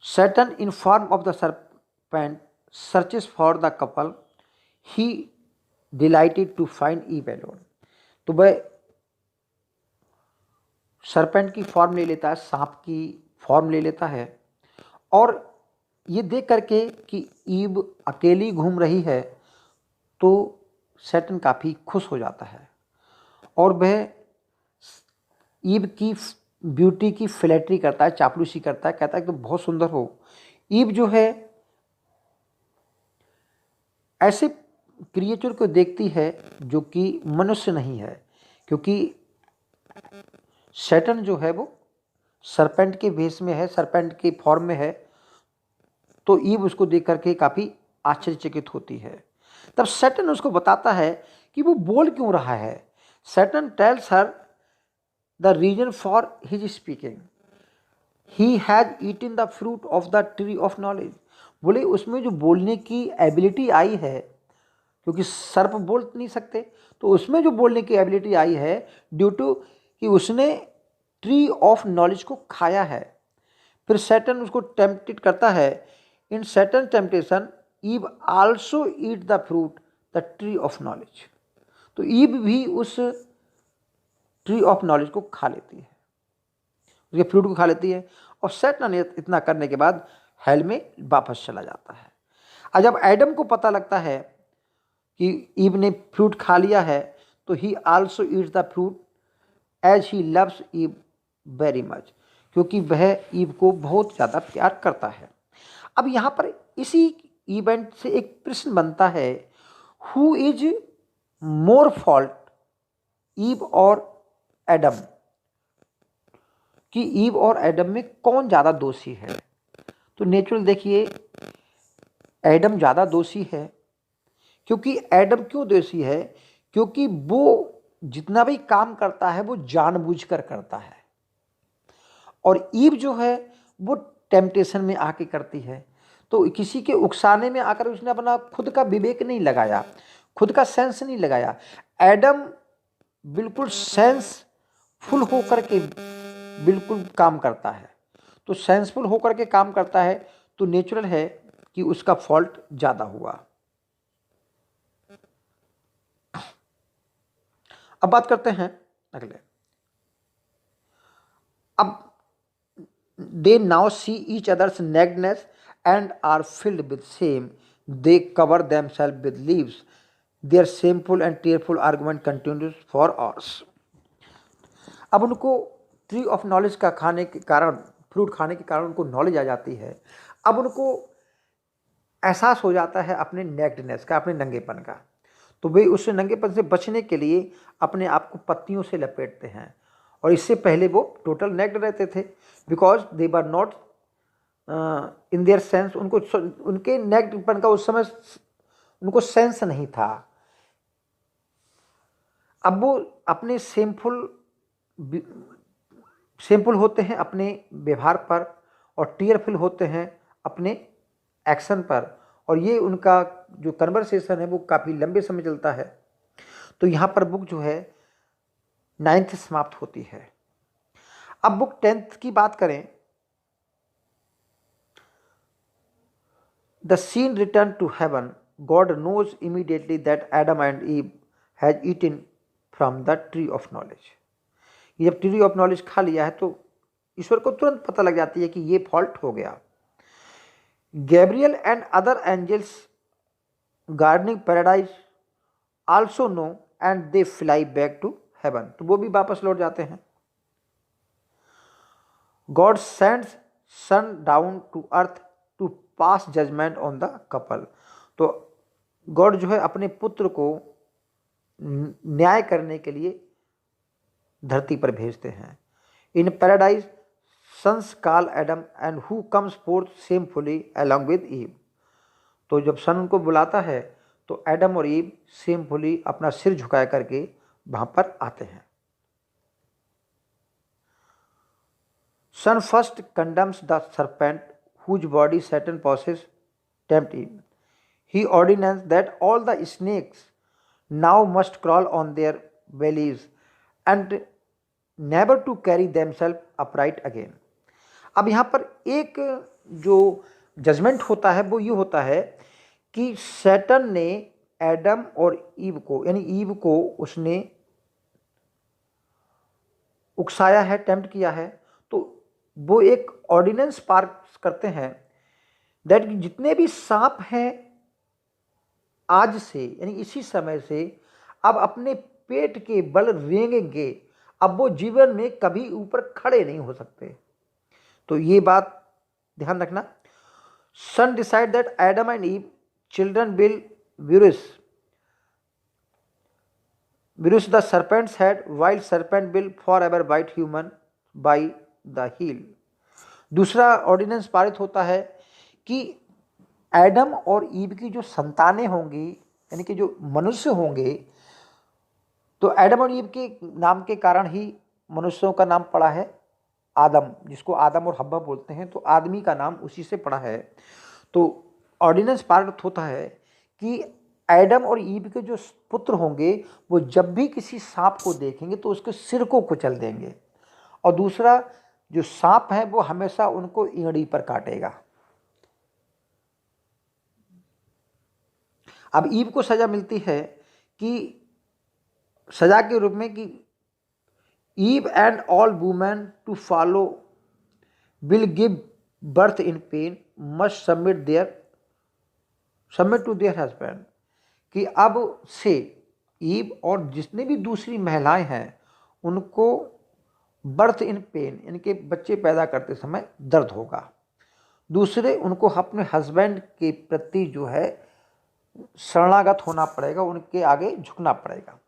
Speaker 1: Saturn in form of the serpent searches for the couple he delighted to find Eve alone. तो वह सरपेंट की फॉर्म ले लेता है, सांप की फॉर्म ले लेता है, और ये देख करके कि ईव अकेली घूम रही है तो सैटर्न काफ़ी खुश हो जाता है, और वह ईव की ब्यूटी की फ्लैटरी करता है, चापलूसी करता है, कहता है कि तुम बहुत सुंदर हो। ईव जो है ऐसे क्रिएचर को देखती है जो कि मनुष्य नहीं है, क्योंकि सैटर्न जो है वो सरपेंट के वेश में है, सरपेंट के फॉर्म में है। तो ईव उसको देख करके काफ़ी आश्चर्यचकित होती है। तब सैटर्न उसको बताता है कि वो बोल क्यों रहा है। Saturn tells her the reason for his speaking, he has eaten the fruit of the tree of knowledge. बोले उसमें जो बोलने की एबिलिटी आई है, क्योंकि सर्प बोल नहीं सकते, तो उसमें जो बोलने की एबिलिटी आई है ड्यू टू कि उसने ट्री ऑफ नॉलेज को खाया है। फिर सैटर्न उसको टेम्प्टेड करता है। In Saturn temptation Eve also eat the fruit the tree of knowledge. तो ईव भी उस ट्री ऑफ नॉलेज को खा लेती है, उसके फ्रूट को खा लेती है, और सैटन इतना करने के बाद हेल में वापस चला जाता है। और जब एडम को पता लगता है कि ईव ने फ्रूट खा लिया है, तो he also eats the fruit as he loves Eve very much, क्योंकि वह ईव को बहुत ज़्यादा प्यार करता है। अब यहाँ पर इसी इवेंट से एक प्रश्न बनता है, who is more fault, Eve और एडम, कि ईव और एडम में कौन ज़्यादा दोषी है? तो नेचुरल देखिए एडम ज़्यादा दोषी है। क्योंकि एडम क्यों दोषी है? क्योंकि वो जितना भी काम करता है वो जानबूझकर करता है, और ईव जो है वो टेम्पटेशन में आके करती है। तो किसी के उकसाने में आकर उसने अपना खुद का विवेक नहीं लगाया, खुद का सेंस नहीं लगाया। एडम बिल्कुल सेंसफुल होकर के बिल्कुल काम करता है। तो सेंसफुल होकर के काम करता है तो नेचुरल है कि उसका फॉल्ट ज़्यादा हुआ। अब बात करते हैं अगले। अब they now see each other's nakedness and are filled with shame. They cover themselves with leaves. Their shameful and tearful argument continues for hours. अब उनको ट्री ऑफ नॉलेज का खाने के कारण, फ्रूट खाने के कारण उनको नॉलेज आ जाती है। अब उनको एहसास हो जाता है अपने नेक्डनेस का, अपने नंगेपन का। तो वे उस नंगेपन से बचने के लिए अपने आप को पत्तियों से लपेटते हैं, और इससे पहले वो टोटल नेक्ड रहते थे, because they were not in their sense. उनको उनके नेक्डपन का उस समय उनको सेंस नहीं था। अब वो अपने सेमफुल होते हैं अपने व्यवहार पर, और टीयरफुल होते हैं अपने एक्शन पर, और ये उनका जो कन्वर्सेशन है वो काफ़ी लंबे समय चलता है। तो यहाँ पर बुक जो है 9th समाप्त होती है। अब बुक 10th की बात करें। The scene return to heaven, God knows immediately that Adam and Eve has eaten from the tree of knowledge. जब ट्री ऑफ नॉलेज खा लिया है तो ईश्वर को तुरंत पता लग जाती है कि ये फॉल्ट हो गया। Gabriel and other angels gardening paradise also know and they fly back to heaven. तो वो भी वापस लौट जाते हैं। God sends son down to earth to pass judgement on the couple. तो गॉड जो है अपने पुत्र को न्याय करने के लिए धरती पर भेजते हैं। In paradise sons call Adam and who comes forth shamefully along with Eve. तो जब सन उनको बुलाता है तो एडम और ईव सेमफुली अपना सिर झुकाए करके वहां पर आते हैं। Son first condemns the serpent whose body Satan possess tempt Eve. He ordinance that all the snakes now must crawl on their bellies and never to carry themselves upright again। अब यहाँ पर एक जो जजमेंट होता है वो ये होता है कि सैटन ने एडम और ईव को, यानी ईव को उसने उकसाया है, टेम्प्ट किया है। तो वो एक ऑर्डिनेंस पास करते हैं दैट जितने भी सांप हैं आज से, यानी इसी समय से, अब अपने पेट के बल रेंगेंगे। अब वो जीवन में कभी ऊपर खड़े नहीं हो सकते। तो ये बात ध्यान रखना। Son decide that Adam and Eve children will bruise the serpent's head while serpent will for ever bite human by the heel. दूसरा ऑर्डिनेंस पारित होता है कि एडम और ईव की जो संतानें होंगी, यानी कि जो मनुष्य होंगे, तो एडम और ईव के नाम के कारण ही मनुष्यों का नाम पड़ा है आदम, जिसको आदम और हब्बा बोलते हैं। तो आदमी का नाम उसी से पड़ा है। तो ऑर्डिनेंस पारित होता है कि एडम और ईव के जो पुत्र होंगे वो जब भी किसी सांप को देखेंगे तो उसके सिर को कुचल देंगे, और दूसरा जो सांप है वो हमेशा उनको एड़ी पर काटेगा। अब ईव को सजा मिलती है कि सजा के रूप में कि Eve and all women to follow will give birth in pain must submit to their husband, कि अब से ईव और जितनी भी दूसरी महिलाएं हैं उनको बर्थ इन पेन, इनके बच्चे पैदा करते समय दर्द होगा। दूसरे, उनको अपने हस्बैंड के प्रति जो है शरणागत होना पड़ेगा, उनके आगे झुकना पड़ेगा।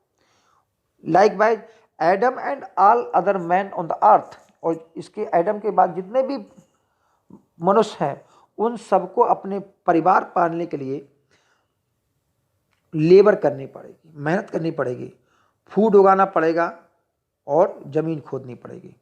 Speaker 1: Likewise Adam and all other man on the earth, और इसके एडम के बाद जितने भी मनुष्य हैं उन सबको अपने परिवार पालने के लिए लेबर करनी पड़ेगी, मेहनत करनी पड़ेगी, फूड उगाना पड़ेगा और ज़मीन खोदनी पड़ेगी।